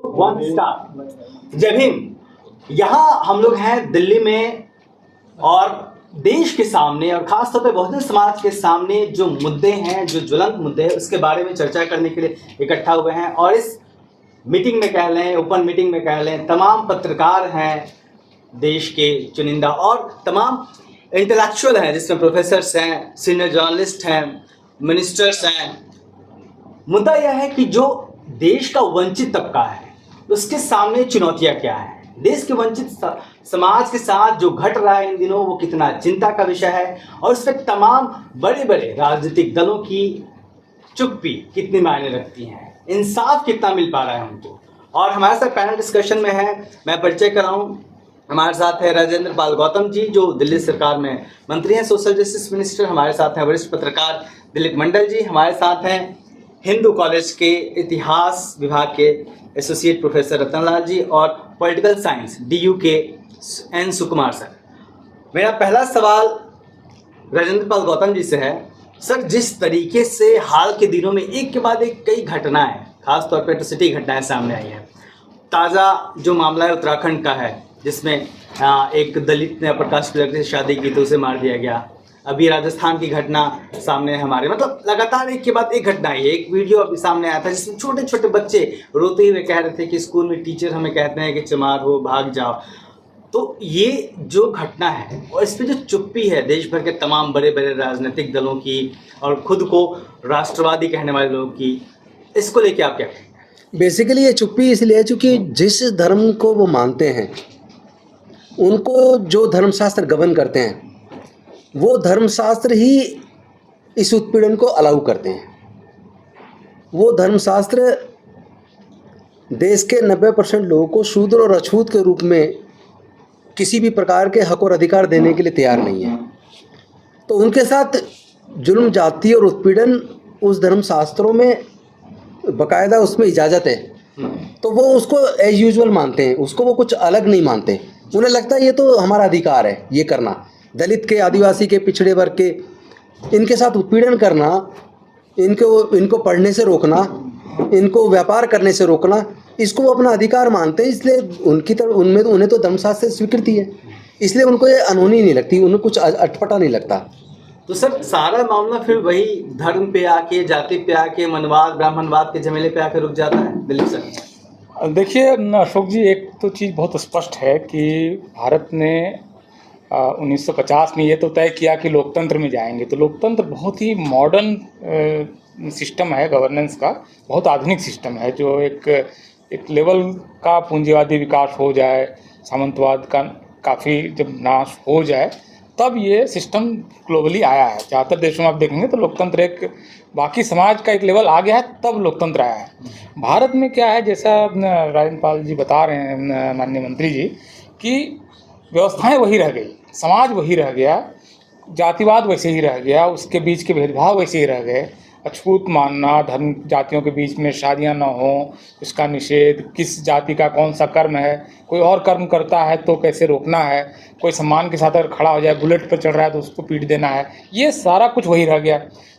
One star. जय भीम। यहाँ हम लोग हैं दिल्ली में और देश के सामने और खासतौर पे बहुजन समाज के सामने जो मुद्दे हैं, जो ज्वलंत मुद्दे हैं, उसके बारे में चर्चा करने के लिए इकट्ठा हुए हैं। और इस मीटिंग में कह लें, ओपन मीटिंग में कह लें, तमाम पत्रकार हैं देश के चुनिंदा और तमाम इंटेलेक्चुअल हैं, जिसमें प्रोफेसर्स हैं, सीनियर जर्नलिस्ट हैं, मिनिस्टर्स हैं। मुद्दा यह है कि जो देश का वंचित तबका है उसके सामने चुनौतियां क्या है, देश के वंचित समाज के साथ जो घट रहा है इन दिनों वो कितना चिंता का विषय है, और इस पर तमाम बड़े बड़े राजनीतिक दलों की चुप्पी कितनी मायने रखती है, इंसाफ कितना मिल पा रहा है उनको। और हमारे साथ पैनल डिस्कशन में है, मैं परिचय कराऊं, हमारे साथ है राजेंद्र पाल गौतम जी जो दिल्ली सरकार में मंत्री हैं, सोशल जस्टिस मिनिस्टर। हमारे साथ हैं वरिष्ठ पत्रकार दिलीप मंडल जी। हमारे साथ हैं हिंदू कॉलेज के इतिहास विभाग के एसोसिएट प्रोफेसर रतनलाल जी और पॉलिटिकल साइंस DU के N सुकुमार सर। मेरा पहला सवाल राजेंद्र पाल गौतम जी से है। सर, जिस तरीके से हाल के दिनों में एक के बाद एक कई घटनाएं, खासतौर पर एट्रोसिटी घटनाएं सामने आई हैं। ताज़ा जो मामला है उत्तराखंड का है, जिसमें एक दलित ने प्रकाश तिलक से शादी की तो उसे मार दिया गया। अभी राजस्थान की घटना सामने है हमारे, मतलब लगातार एक के बाद एक घटना है। एक वीडियो अभी सामने आया था जिसमें छोटे छोटे बच्चे रोते हुए कह रहे थे कि स्कूल में टीचर हमें कहते हैं कि चमार हो, भाग जाओ। तो ये जो घटना है और इस पर जो चुप्पी है देश भर के तमाम बड़े बड़े राजनीतिक दलों की और खुद को राष्ट्रवादी कहने वाले लोगों की, इसको लेके आप क्या कहेंगे? बेसिकली ये चुप्पी इसलिए है क्योंकि जिस धर्म को वो मानते हैं उनको जो धर्मशास्त्र गवर्न करते हैं वो धर्मशास्त्र ही इस उत्पीड़न को अलाउ करते हैं। वो धर्मशास्त्र देश के 90% लोगों को शूद्र और अछूत के रूप में किसी भी प्रकार के हक और अधिकार देने के लिए तैयार नहीं है। तो उनके साथ जुल्म जाति और उत्पीड़न उस धर्मशास्त्रों में बाकायदा उसमें इजाज़त है, तो वो उसको एज यूजुअल मानते हैं, उसको वो कुछ अलग नहीं मानते। उन्हें लगता है ये तो हमारा अधिकार है ये करना। दलित के, आदिवासी के, पिछड़े वर्ग के, इनके साथ उत्पीड़न करना, इनको पढ़ने से रोकना, इनको व्यापार करने से रोकना, इसको वो अपना अधिकार मानते हैं। इसलिए उन्हें तो धर्मशास्त्र से स्वीकृति है, इसलिए उनको ये अनहोनी नहीं लगती, उन्हें कुछ अटपटा नहीं लगता। तो सर, सारा मामला फिर वही धर्म पे आके, जाति पे आके, मनवाद ब्राह्मणवाद के झमेले पे आके रुक जाता है दिलीप सर? देखिए अशोक जी, एक तो चीज़ बहुत स्पष्ट है कि भारत ने 1950 में ये तो तय किया कि लोकतंत्र में जाएंगे। तो लोकतंत्र बहुत ही मॉडर्न सिस्टम है, गवर्नेंस का बहुत आधुनिक सिस्टम है, जो एक लेवल का पूंजीवादी विकास हो जाए, सामंतवाद का काफ़ी जब नाश हो जाए, तब ये सिस्टम ग्लोबली आया है। ज़्यादातर देशों में आप देखेंगे तो लोकतंत्र एक बाकी समाज का एक लेवल आ गया है, तब लोकतंत्र आया है। भारत में क्या है, जैसा राजेंद्र पाल जी बता रहे हैं, माननीय मंत्री जी, कि व्यवस्थाएं वही रह गई, समाज वही रह गया, जातिवाद वैसे ही रह गया, उसके बीच के भेदभाव वैसे ही रह गए। अछूत मानना, धर्म जातियों के बीच में शादियां न हो, उसका निषेध, किस जाति का कौन सा कर्म है, कोई और कर्म करता है तो कैसे रोकना है, कोई सम्मान के साथ अगर खड़ा हो जाए, बुलेट पर चढ़ रहा है तो उसको पीट देना है, ये सारा कुछ वही रह गया।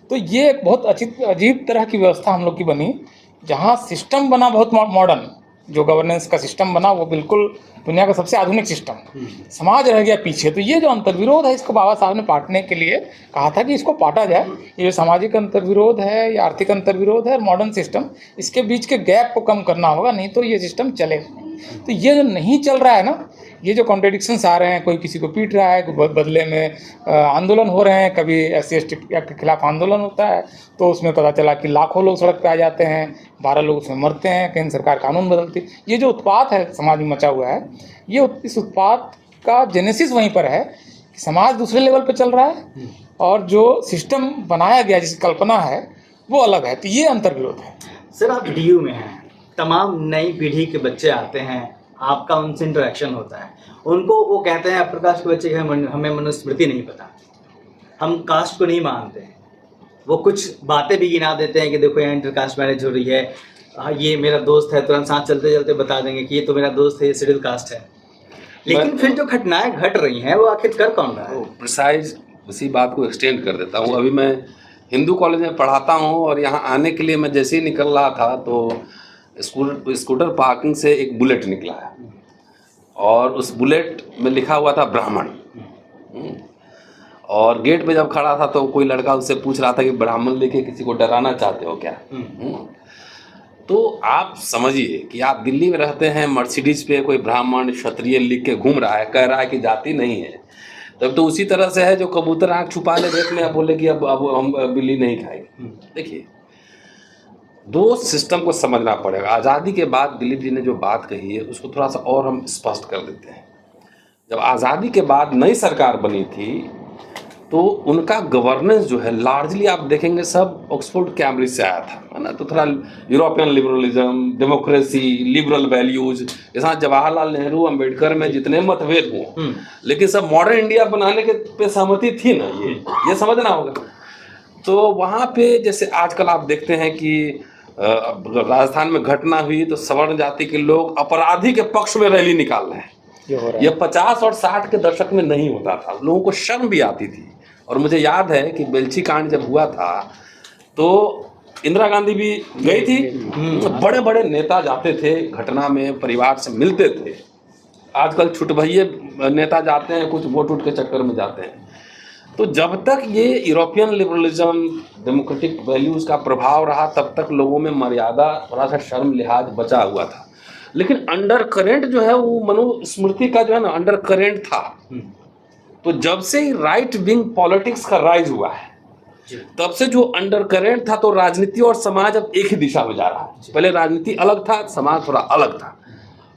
तो ये एक बहुत अजीब तरह की व्यवस्था हम लोग की बनी, जहाँ सिस्टम बना बहुत मॉडर्न, जो गवर्नेंस का सिस्टम बना वो बिल्कुल दुनिया का सबसे आधुनिक सिस्टम, समाज रह गया पीछे। तो ये जो अंतर्विरोध है, इसको बाबा साहब ने पाटने के लिए कहा था कि इसको पाटा जाए। ये जो सामाजिक अंतर्विरोध है या आर्थिक अंतर्विरोध है, मॉडर्न सिस्टम, इसके बीच के गैप को कम करना होगा, नहीं तो ये सिस्टम चलेगा। तो ये जो नहीं चल रहा है ना, ये जो कॉन्ट्रडिक्शंस आ रहे हैं, कोई किसी को पीट रहा है, बदले में आंदोलन हो रहे हैं, कभी SC/ST एक्ट के खिलाफ आंदोलन होता है तो उसमें पता चला कि लाखों लोग सड़क पे आ जाते हैं, 12 लोग उसमें मरते हैं, केंद्र सरकार कानून बदलती। ये जो उत्पात है समाज में मचा हुआ है, ये इस उत्पात का जेनेसिस वहीं पर है कि समाज दूसरे लेवल पे चल रहा है और जो सिस्टम बनाया गया, जिसकी कल्पना है, वो अलग है। तो ये अंतर्विरोध है। सर, आप DU में हैं, तमाम नई पीढ़ी के बच्चे आते हैं, आपका उनसे इंटरेक्शन होता है, उनको वो कहते हैं प्रकाश के बच्चे हमें मनुस्मृति नहीं पता, हम कास्ट को नहीं मानते। वो कुछ बातें भी गिना देते हैं कि देखो यहाँ इंटरकास्ट मैरिज हो रही है, ये मेरा दोस्त है, तुरंत साथ चलते चलते बता देंगे कि ये तो मेरा दोस्त है, ये शेड्यूल कास्ट है। लेकिन फिर जो घटनाएं घट रही हैं वो आखिर कर कौन रहा है? प्रिसाइज उसी बात को एक्सटेंड कर देता हूँ। अभी मैं हिंदू कॉलेज में पढ़ाता हूँ और यहाँ आने के लिए मैं जैसे ही निकल रहा था तो स्कूटर पार्किंग से एक बुलेट निकला है और उस बुलेट में लिखा हुआ था ब्राह्मण। और गेट पे जब खड़ा था तो कोई लड़का उससे पूछ रहा था कि ब्राह्मण लेके किसी को डराना चाहते हो क्या? तो आप समझिए कि आप दिल्ली में रहते हैं, मर्सिडीज पे कोई ब्राह्मण क्षत्रिय लिख के घूम रहा है, कह रहा है कि जाति नहीं है। तब तो उसी तरह से है जो कबूतर आँख छुपा ले रेत में, बोले कि अब हम बिल्ली नहीं खाएंगे। देखिए, दो सिस्टम को समझना पड़ेगा। आज़ादी के बाद दिलीप जी ने जो बात कही है उसको थोड़ा सा और हम स्पष्ट कर देते हैं। जब आज़ादी के बाद नई सरकार बनी थी तो उनका गवर्नेंस जो है लार्जली आप देखेंगे सब ऑक्सफोर्ड कैम्ब्रिज से आया था, है ना। तो थोड़ा European liberalism, democracy, liberal values, जैसा जवाहरलाल नेहरू, अंबेडकर में जितने मतभेद हुए, लेकिन सब मॉडर्न इंडिया बनाने के पे सहमति थी ना, ये समझना होगा। तो वहाँ पे जैसे आजकल आप देखते हैं कि राजस्थान में घटना हुई तो सवर्ण जाति के लोग अपराधी के पक्ष में रैली निकाल रहे हैं। ये 50 और 60 के दशक में नहीं होता था, लोगों को शर्म भी आती थी। और मुझे याद है कि बेलछी कांड जब हुआ था तो इंदिरा गांधी भी गई थी, तो बड़े बड़े नेता जाते थे घटना में, परिवार से मिलते थे। आजकल छुटभइये नेता जाते हैं, कुछ वोट उठ के चक्कर में जाते हैं। तो जब तक ये यूरोपियन लिबरलिज्म, डेमोक्रेटिक वैल्यूज़ का प्रभाव रहा तब तक लोगों में मर्यादा, थोड़ा सा शर्म लिहाज बचा हुआ था। लेकिन अंडर करेंट जो है वो मनुस्मृति का जो है ना अंडर करेंट था। तो जब से ही राइट विंग पॉलिटिक्स का राइज हुआ है तब से जो अंडर करेंट था, तो राजनीति और समाज अब एक ही दिशा में जा रहा है। पहले राजनीति अलग था, समाज थोड़ा अलग था।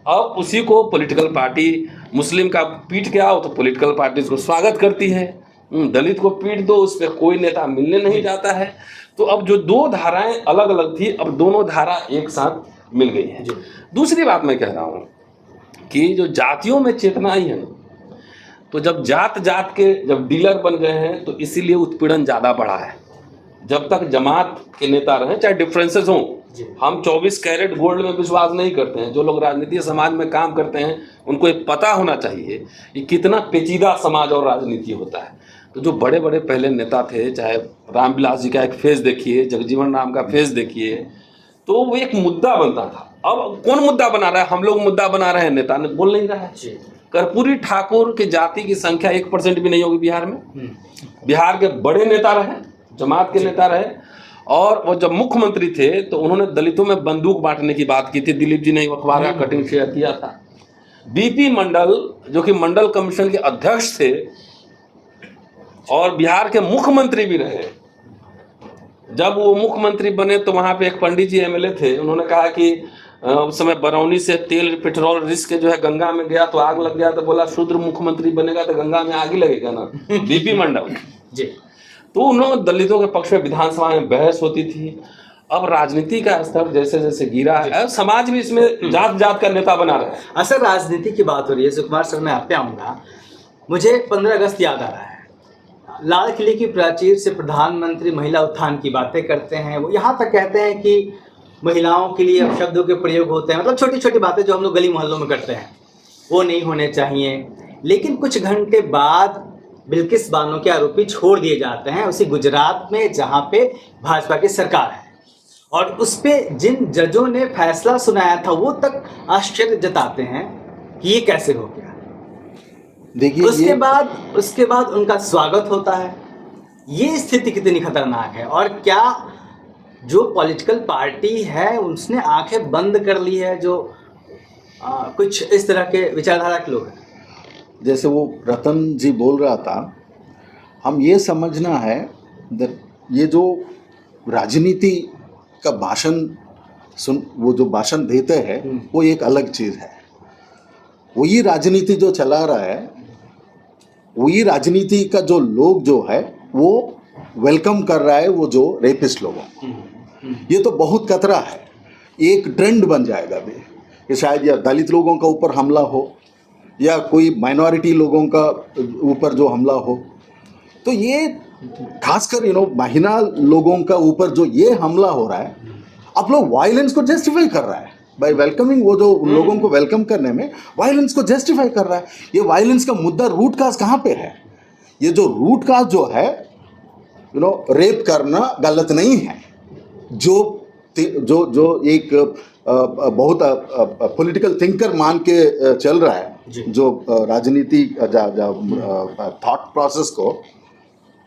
अब उसी को पॉलिटिकल पार्टी, मुस्लिम का पीट के आओ तो पॉलिटिकल पार्टी उसको स्वागत करती है, दलित को पीट दो उस पर कोई नेता मिलने नहीं जाता है। तो अब जो दो धाराएं अलग अलग थी, अब दोनों धारा एक साथ मिल गई है। दूसरी बात मैं कह रहा हूँ कि जो जातियों में चेतना आई है ना, तो जब जात जात के जब डीलर बन गए हैं तो इसीलिए उत्पीड़न ज़्यादा बढ़ा है। जब तक जमात के नेता रहे, चाहे डिफरेंसेस हों, हम 24 कैरेट गोल्ड में विश्वास नहीं करते हैं। जो लोग राजनीति समाज में काम करते हैं उनको ये पता होना चाहिए कि कितना पेचीदा समाज और राजनीति होता है। तो जो बड़े बड़े पहले नेता थे, चाहे रामविलास जी का एक फेस देखिए, जगजीवन राम का फेस देखिए, तो वो एक मुद्दा बनता था। अब कौन मुद्दा बना रहा है? हम लोग मुद्दा बना रहे हैं, नेता ने बोल नहीं रहा है। कर्पूरी ठाकुर की जाति की संख्या 1% भी नहीं होगी बिहार में। बिहार के बड़े नेता रहे, जमात के नेता रहे, और वो जब मुख्यमंत्री थे तो उन्होंने दलितों में बंदूक बांटने की बात की थी। दिलीप जी ने अखबार का कटिंग शेयर किया था। बीपी मंडल जो कि मंडल कमीशन के अध्यक्ष थे और बिहार के मुख्यमंत्री भी रहे, जब वो मुख्यमंत्री बने तो वहाँ पे एक पंडित जी एमएलए थे, उन्होंने कहा कि उस समय बरौनी से तेल पेट्रोल रिस्क जो है गंगा में गया तो आग लग गया, तो बोला शूद्र मुख्यमंत्री बनेगा तो गंगा में आग ही लगेगा ना। बीपी मंडल जी। तो उन्होंने दलितों के पक्ष में विधानसभा में बहस होती थी। अब राजनीति का स्तर जैसे जैसे गिरा है, समाज भी इसमें जात जात का नेता बना रहा है। असल राजनीति की बात हो रही है सुकुमार सर, मैं आप पे आऊँगा। मुझे 15 अगस्त याद आ रहा है। लाल किले की प्राचीर से प्रधानमंत्री महिला उत्थान की बातें करते हैं। वो यहाँ तक कहते हैं कि महिलाओं के लिए अब शब्दों के प्रयोग होते हैं, मतलब छोटी छोटी बातें जो हम लोग गली मोहल्लों में करते हैं वो नहीं होने चाहिए। लेकिन कुछ घंटे बाद बिल्किस बानो के आरोपी छोड़ दिए जाते हैं, उसी गुजरात में जहाँ पे भाजपा की सरकार है। और उस पर जिन जजों ने फैसला सुनाया था वो तक आश्चर्य जताते हैं कि ये कैसे हो गया। देखिए उसके बाद उनका स्वागत होता है। ये स्थिति कितनी खतरनाक है, और क्या जो पॉलिटिकल पार्टी है उसने आंखें बंद कर ली है जो कुछ इस तरह के विचारधारा के लोग हैं। जैसे वो रतन जी बोल रहा था, हम ये समझना है ये जो राजनीति का भाषण वो जो भाषण देते हैं वो एक अलग चीज़ है। वही राजनीति जो चला रहा है, वही राजनीति का जो लोग जो है वो वेलकम कर रहा है वो जो रेपिस्ट लोगों को। ये तो बहुत खतरा है, एक ट्रेंड बन जाएगा भी कि शायद या दलित लोगों का ऊपर हमला हो या कोई माइनॉरिटी लोगों का ऊपर जो हमला हो। तो ये खासकर महिला लोगों का ऊपर जो ये हमला हो रहा है, आप लोग वायलेंस को जस्टिफाई कर रहा है बाय वेलकमिंग। वो जो उन लोगों को वेलकम करने में वायलेंस को जस्टिफाई कर रहा है। ये वायलेंस का मुद्दा रूट काज कहाँ पे है? ये जो रूट काज जो है रेप करना गलत नहीं है। जो एक बहुत पॉलिटिकल थिंकर मान के चल रहा है जो राजनीति थॉट प्रोसेस को,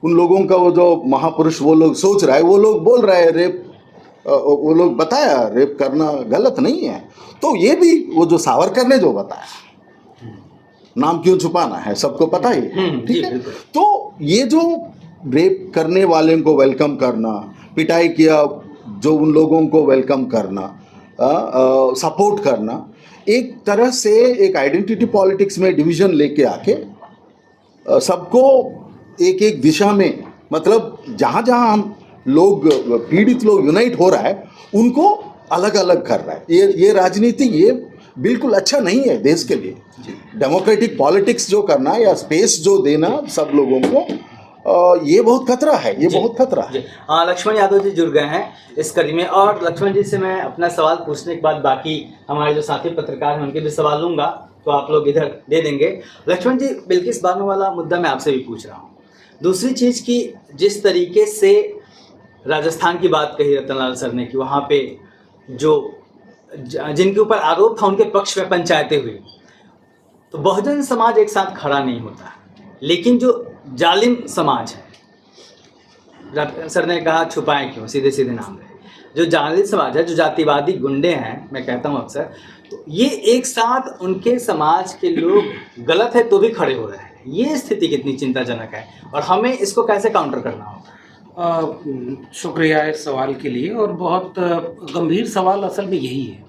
उन लोगों का वो जो महापुरुष वो लोग सोच रहा है, वो लोग बोल रहे हैं रेप, वो लोग बताया रेप करना गलत नहीं है। तो ये भी वो जो सावरकर ने जो बताया, नाम क्यों छुपाना है, सबको पता ही, ठीक है। तो ये जो रेप करने वाले को वेलकम करना, पिटाई किया जो उन लोगों को वेलकम करना, सपोर्ट करना, एक तरह से एक आइडेंटिटी पॉलिटिक्स में डिवीजन लेके आके सबको एक एक दिशा में, मतलब जहाँ जहाँ हम लोग पीड़ित लोग यूनाइट हो रहा है उनको अलग अलग कर रहा है। ये राजनीति ये बिल्कुल अच्छा नहीं है देश के लिए। डेमोक्रेटिक पॉलिटिक्स जो करना या स्पेस जो देना सब लोगों को, ये बहुत खतरा है, ये बहुत खतरा है। हाँ, लक्ष्मण यादव जी जुड़ गए हैं इस कड़ी में, और लक्ष्मण जी से मैं अपना सवाल पूछने के बाद बाकी हमारे जो साथी पत्रकार हैं उनके भी सवाल लूंगा, तो आप लोग इधर दे देंगे। लक्ष्मण जी, बिल्किस बानो वाला मुद्दा मैं आपसे भी पूछ रहा हूँ। दूसरी चीज़ की, जिस तरीके से राजस्थान की बात कही रतनलाल सर ने कि वहाँ पे जो जिनके ऊपर आरोप था उनके पक्ष में पंचायतें हुई, तो बहुजन समाज एक साथ खड़ा नहीं होता। लेकिन जो जालिम समाज है, सर ने कहा छुपाएं क्यों, सीधे सीधे नाम है, जो जालिम समाज है, जो जातिवादी गुंडे हैं, मैं कहता हूँ अक्सर, तो ये एक साथ उनके समाज के लोग गलत है तो भी खड़े हो रहे हैं। ये स्थिति कितनी चिंताजनक है और हमें इसको कैसे काउंटर करना होगा? शुक्रिया इस सवाल के लिए, और बहुत गंभीर सवाल असल में यही है।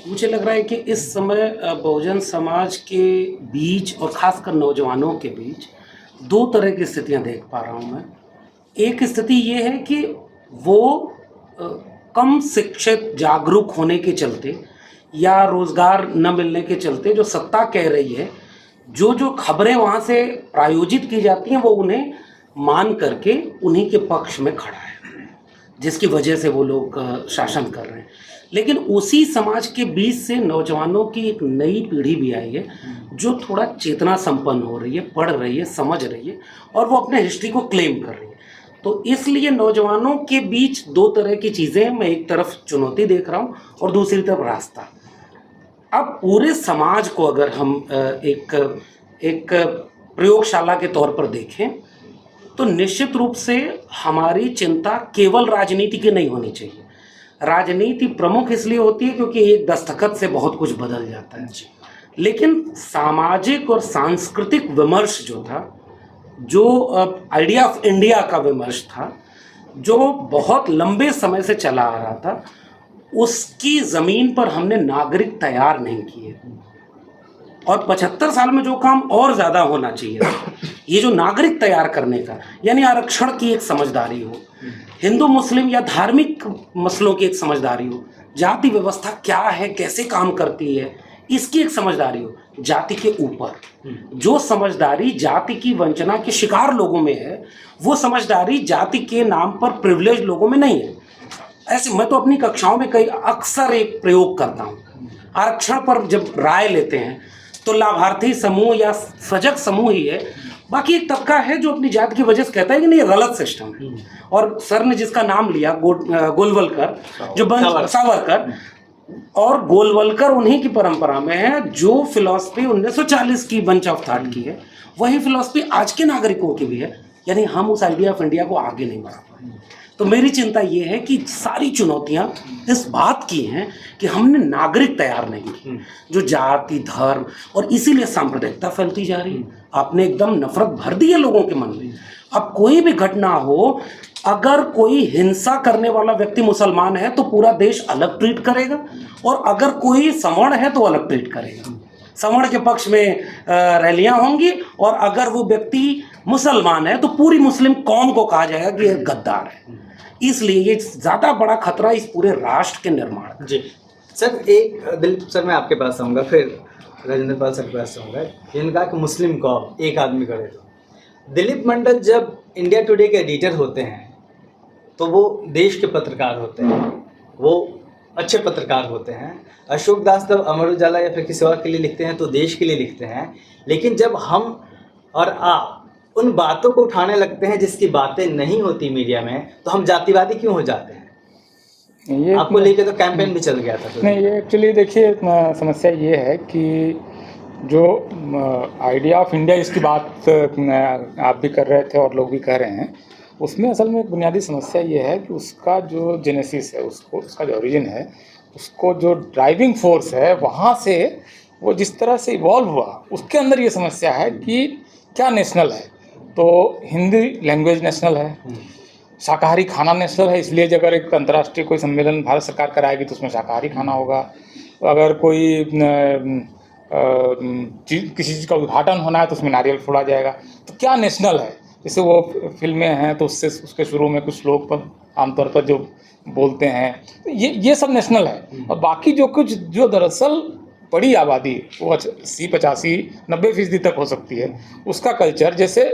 मुझे लग रहा है कि इस समय बहुजन समाज के बीच और ख़ासकर नौजवानों के बीच दो तरह की स्थितियां देख पा रहा हूं मैं। एक स्थिति ये है कि वो कम शिक्षित जागरूक होने के चलते या रोज़गार न मिलने के चलते जो सत्ता कह रही है, जो खबरें वहाँ से प्रायोजित की जाती हैं वो उन्हें मान करके उन्हीं के पक्ष में खड़ा है, जिसकी वजह से वो लोग शासन कर रहे हैं। लेकिन उसी समाज के बीच से नौजवानों की एक नई पीढ़ी भी आई है जो थोड़ा चेतना संपन्न हो रही है, पढ़ रही है, समझ रही है, और वो अपने हिस्ट्री को क्लेम कर रही है। तो इसलिए नौजवानों के बीच दो तरह की चीज़ें हैं। मैं एक तरफ चुनौती देख रहा हूँ और दूसरी तरफ रास्ता। अब पूरे समाज को अगर हम एक प्रयोगशाला के तौर पर देखें तो निश्चित रूप से हमारी चिंता केवल राजनीति की नहीं होनी चाहिए। राजनीति प्रमुख इसलिए होती है क्योंकि एक दस्तखत से बहुत कुछ बदल जाता है, लेकिन सामाजिक और सांस्कृतिक विमर्श जो था, जो आइडिया ऑफ इंडिया का विमर्श था, जो बहुत लंबे समय से चला आ रहा था, उसकी ज़मीन पर हमने नागरिक तैयार नहीं किए। और 75 साल में जो काम और ज़्यादा होना चाहिए, ये जो नागरिक तैयार करने का, यानी आरक्षण की एक समझदारी हो, हिंदू मुस्लिम या धार्मिक मसलों की एक समझदारी हो, जाति व्यवस्था क्या है, कैसे काम करती है, इसकी एक समझदारी हो। जाति के ऊपर जो समझदारी जाति की वंचना के शिकार लोगों में है, वो समझदारी जाति के नाम पर प्रिविलेज लोगों में नहीं है। ऐसे मैं तो अपनी कक्षाओं में कई अक्सर एक प्रयोग करता हूँ। आरक्षण पर जब राय लेते हैं तो लाभार्थी समूह या सजग समूह ही है, बाकी एक तबका है जो अपनी जात की वजह से कहता है कि नहीं, ये गलत सिस्टम है। और सर ने जिसका नाम लिया गोलवलकर, जो सावरकर, और गोलवलकर उन्हीं की परंपरा में है। जो फिलॉसफी 1940 की बंच ऑफ थॉट की है, वही फिलॉसफी आज के नागरिकों की भी है। यानी हम उस आइडिया ऑफ इंडिया को आगे नहीं बढ़ा पाए। तो मेरी चिंता ये है कि सारी चुनौतियां इस बात की हैं कि हमने नागरिक तैयार नहीं की, जो जाति धर्म, और इसीलिए सांप्रदायिकता फैलती जा रही है। आपने एकदम नफरत भर दी है लोगों के मन में। अब कोई भी घटना हो, अगर कोई हिंसा करने वाला व्यक्ति मुसलमान है तो पूरा देश अलग ट्रीट करेगा, और अगर कोई सवर्ण है तो अलग ट्रीट करेगा। सवर्ण के पक्ष में रैलियां होंगी, और अगर वो व्यक्ति मुसलमान है तो पूरी मुस्लिम कौम को कहा जाएगा कि ये गद्दार है। इसलिए ये ज़्यादा बड़ा खतरा इस पूरे राष्ट्र के निर्माण। जी सर, एक दिलीप सर मैं आपके पास आऊँगा, फिर राजेंद्र पाल सर के पास आऊँगा। जिन्होंने कहा कि मुस्लिम कौम एक आदमी करे, तो दिलीप मंडल जब इंडिया टुडे के एडिटर होते हैं तो वो देश के पत्रकार होते हैं, वो अच्छे पत्रकार होते हैं। अशोक दास जब अमर उजाला या फिर किसी और के लिए लिखते हैं तो देश के लिए लिखते हैं। लेकिन जब हम और आप उन बातों को उठाने लगते हैं जिसकी बातें नहीं होती मीडिया में, तो हम जातिवादी क्यों हो जाते हैं? ये आपको लेके तो कैंपेन भी चल गया था तो। नहीं, ये एक्चुअली देखिए समस्या ये है कि जो आइडिया ऑफ इंडिया इसकी बात आप भी कर रहे थे और लोग भी कह रहे हैं, उसमें असल में एक बुनियादी समस्या ये है कि उसका जो जेनेसिस है, उसका जो ओरिजिन है, उसको जो ड्राइविंग फोर्स है, वहाँ से वो जिस तरह से इवॉल्व हुआ, उसके अंदर ये समस्या है कि क्या नेशनल है। तो हिंदी लैंग्वेज नेशनल है, शाकाहारी खाना नेशनल है, इसलिए अगर एक अंतर्राष्ट्रीय कोई सम्मेलन भारत सरकार कराएगी तो उसमें शाकाहारी खाना होगा। अगर कोई किसी चीज़ का उद्घाटन होना है तो उसमें नारियल फोड़ा जाएगा। तो क्या नेशनल है? जैसे वो फिल्में हैं तो उसके शुरू में कुछ लोग पर आमतौर पर जो बोलते हैं, तो ये सब नेशनल है। और बाकी जो कुछ जो दरअसल बड़ी आबादी, वो 80-85-90% तक हो सकती है, उसका कल्चर, जैसे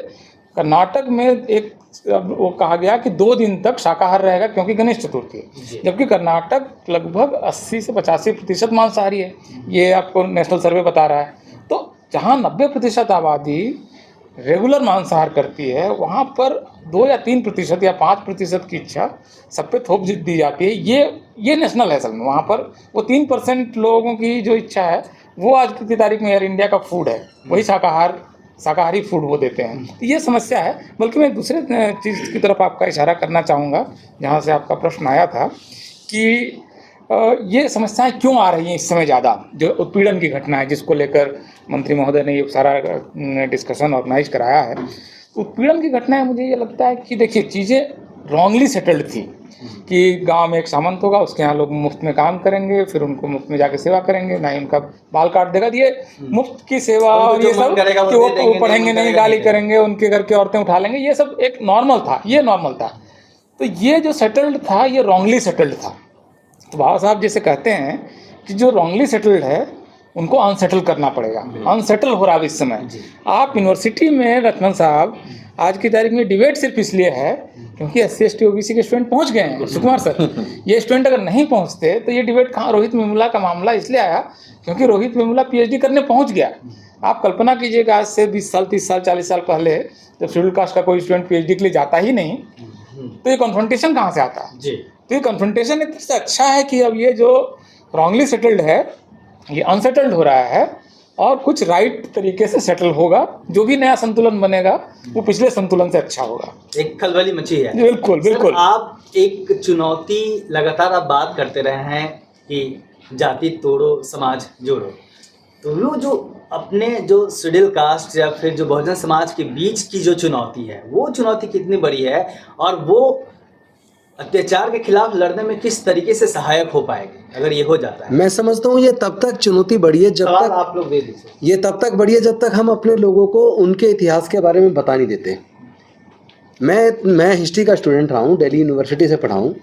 कर्नाटक में एक वो कहा गया कि 2 दिन तक शाकाहार रहेगा क्योंकि गणेश चतुर्थी है, जबकि कर्नाटक लगभग 80 से 85% मांसाहारी है। ये आपको नेशनल सर्वे बता रहा है। तो जहाँ 90% आबादी रेगुलर मांसाहार करती है, वहाँ पर 2 या 3% या 5% की इच्छा सब पे थोप दी जाती है। ये नेशनल है असल में। वहाँ पर वो 3% लोगों की जो इच्छा है, वो आज की तारीख में एयर इंडिया का फूड है, वही शाकाहारी फूड वो देते हैं। तो ये समस्या है। बल्कि मैं दूसरे चीज़ की तरफ आपका इशारा करना चाहूँगा, जहाँ से आपका प्रश्न आया था कि ये समस्याएं क्यों आ रही हैं इस समय ज़्यादा, जो उत्पीड़न की घटना है, जिसको लेकर मंत्री महोदय ने ये सारा डिस्कशन ऑर्गेनाइज कराया है। उत्पीड़न की घटना है, मुझे ये लगता है कि देखिए चीज़ें रॉन्गली सेटल्ड थी कि गांव में एक सामंत होगा, उसके यहाँ लोग मुफ्त में काम करेंगे, फिर उनको मुफ्त में जाके सेवा करेंगे, ना ही उनका बाल काट देगा। ये मुफ्त की सेवा और ये सब कि वो पढ़ेंगे नहीं, गाली करेंगे, उनके घर की औरतें उठा लेंगे, ये सब एक नॉर्मल था, ये नॉर्मल था। तो ये जो सेटल्ड था, ये रॉन्गली सेटल्ड था। तो बाबा साहब जैसे कहते हैं कि जो रॉन्गली सेटल्ड है उनको अनसेटल करना पड़ेगा। अनसेटल हो रहा है इस समय। आप यूनिवर्सिटी में लक्ष्मण साहब, आज की तारीख में डिबेट सिर्फ इसलिए है क्योंकि SC ST OBC के स्टूडेंट पहुंच गए हैं। सुकुमार सर, ये स्टूडेंट अगर नहीं पहुंचते तो ये डिबेट कहाँ। रोहित वेमुला का मामला इसलिए आया क्योंकि रोहित वेमुला PhD करने पहुंच गया। आप कल्पना कीजिएगा, आज से 20 साल 30 साल 40 साल पहले जब शेड्यूल कास्ट का कोई स्टूडेंट PhD के लिए जाता ही नहीं, तो ये कॉन्फ्रंटेशन कहाँ से आता है। तो ये कन्फ्रंटेशन एक तरह से अच्छा है कि अब ये जो रॉन्गली सेटल्ड है, ये अनसेटल्ड हो रहा है और कुछ राइट तरीके से सेटल होगा। जो भी नया संतुलन बनेगा वो पिछले संतुलन से अच्छा होगा। एक खलबली मची है। बिल्कुल बिल्कुल। आप एक चुनौती लगातार आप बात करते रहे हैं कि जाति तोड़ो समाज जोड़ो, तो वो जो अपने जो शेड्यूल कास्ट या फिर जो बहुजन समाज के बीच की जो चुनौती है, वो चुनौती कितनी बड़ी है और वो अत्याचार के खिलाफ लड़ने में किस तरीके से सहायक हो पाएगी अगर ये हो जाता है। मैं समझता हूँ ये तब तक चुनौती बढ़ी है जब तक आप लोग दे दीजिए। ये तब तक बढ़ी है जब तक हम अपने लोगों को उनके इतिहास के बारे में बता नहीं देते। मैं हिस्ट्री का स्टूडेंट रहा हूँ, दिल्ली यूनिवर्सिटी से पढ़ा हूँ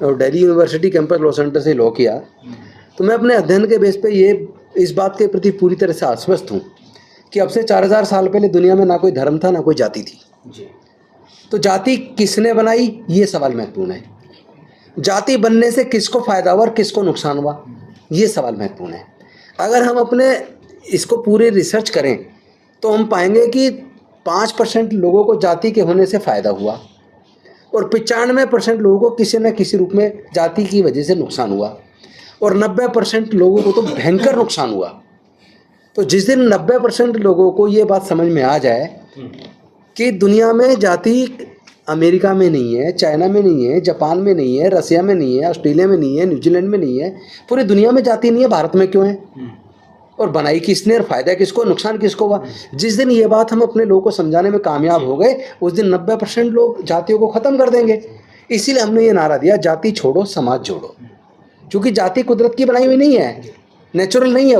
और Delhi university campus law centre से लॉ किया। तो मैं अपने अध्ययन के बेस पे ये इस बात के प्रति पूरी तरह से आश्वस्त हूँ कि अब से 4000 साल पहले दुनिया में ना कोई धर्म था, ना कोई जाति थी। तो जाति किसने बनाई, ये सवाल महत्वपूर्ण है। जाति बनने से किसको फ़ायदा हुआ और किसको नुकसान हुआ, ये सवाल महत्वपूर्ण है। अगर हम अपने इसको पूरे रिसर्च करें तो हम पाएंगे कि 5% लोगों को जाति के होने से फ़ायदा हुआ और 95% लोगों को किसी न किसी रूप में जाति की वजह से नुकसान हुआ और 90% लोगों को तो भयंकर नुकसान हुआ। तो जिस दिन 90% लोगों को ये बात समझ में आ जाए कि दुनिया में जाति अमेरिका में नहीं है, चाइना में नहीं है, जापान में नहीं है, रसिया में नहीं है, ऑस्ट्रेलिया में नहीं है, न्यूजीलैंड में नहीं है, पूरी दुनिया में जाति नहीं है, भारत में क्यों है और बनाई किसने और फ़ायदा किसको, नुकसान किसको हुआ। जिस दिन ये बात हम अपने लोगों को समझाने में कामयाब हो गए, उस दिन 90% लोग जातियों को ख़त्म कर देंगे। इसीलिए हमने ये नारा दिया, जाति छोड़ो समाज जोड़ो। क्योंकि जाति कुदरत की बनाई हुई नहीं है, नेचुरल नहीं है,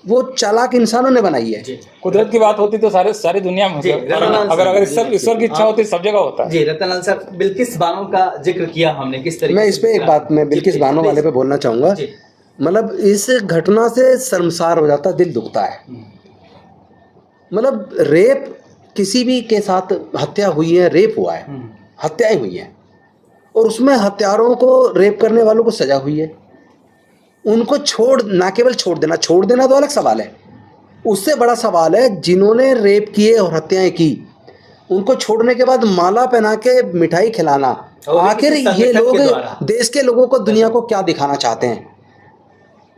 वो चालाक इंसानों ने बनाई है। कुदरत की बात होती तो सारी दुनिया में अगर ईश्वर की इच्छा होती सब जगह होता है। जी रतनलाल सर, बिल्किस बानो का जिक्र किया हमने, किस तरीके मैं इस पे एक बात मैं बिल्किस बानो वाले पे बोलना चाहूँगा। मतलब इस घटना से शर्मसार हो जाता, दिल दुखता है। मतलब रेप किसी भी के साथ हत्या हुई है, रेप हुआ है, हत्याएं हुई हैं और उसमें हत्यारों को, रेप करने वालों को सजा हुई है। उनको ना केवल छोड़ देना तो अलग सवाल है, उससे बड़ा सवाल है जिन्होंने रेप किए और हत्याएं की, उनको छोड़ने के बाद माला पहना के मिठाई खिलाना और वो भी आखिर किसी ये संगठन लोग के द्वारा। देश के लोगों को दुनिया को क्या दिखाना चाहते हैं?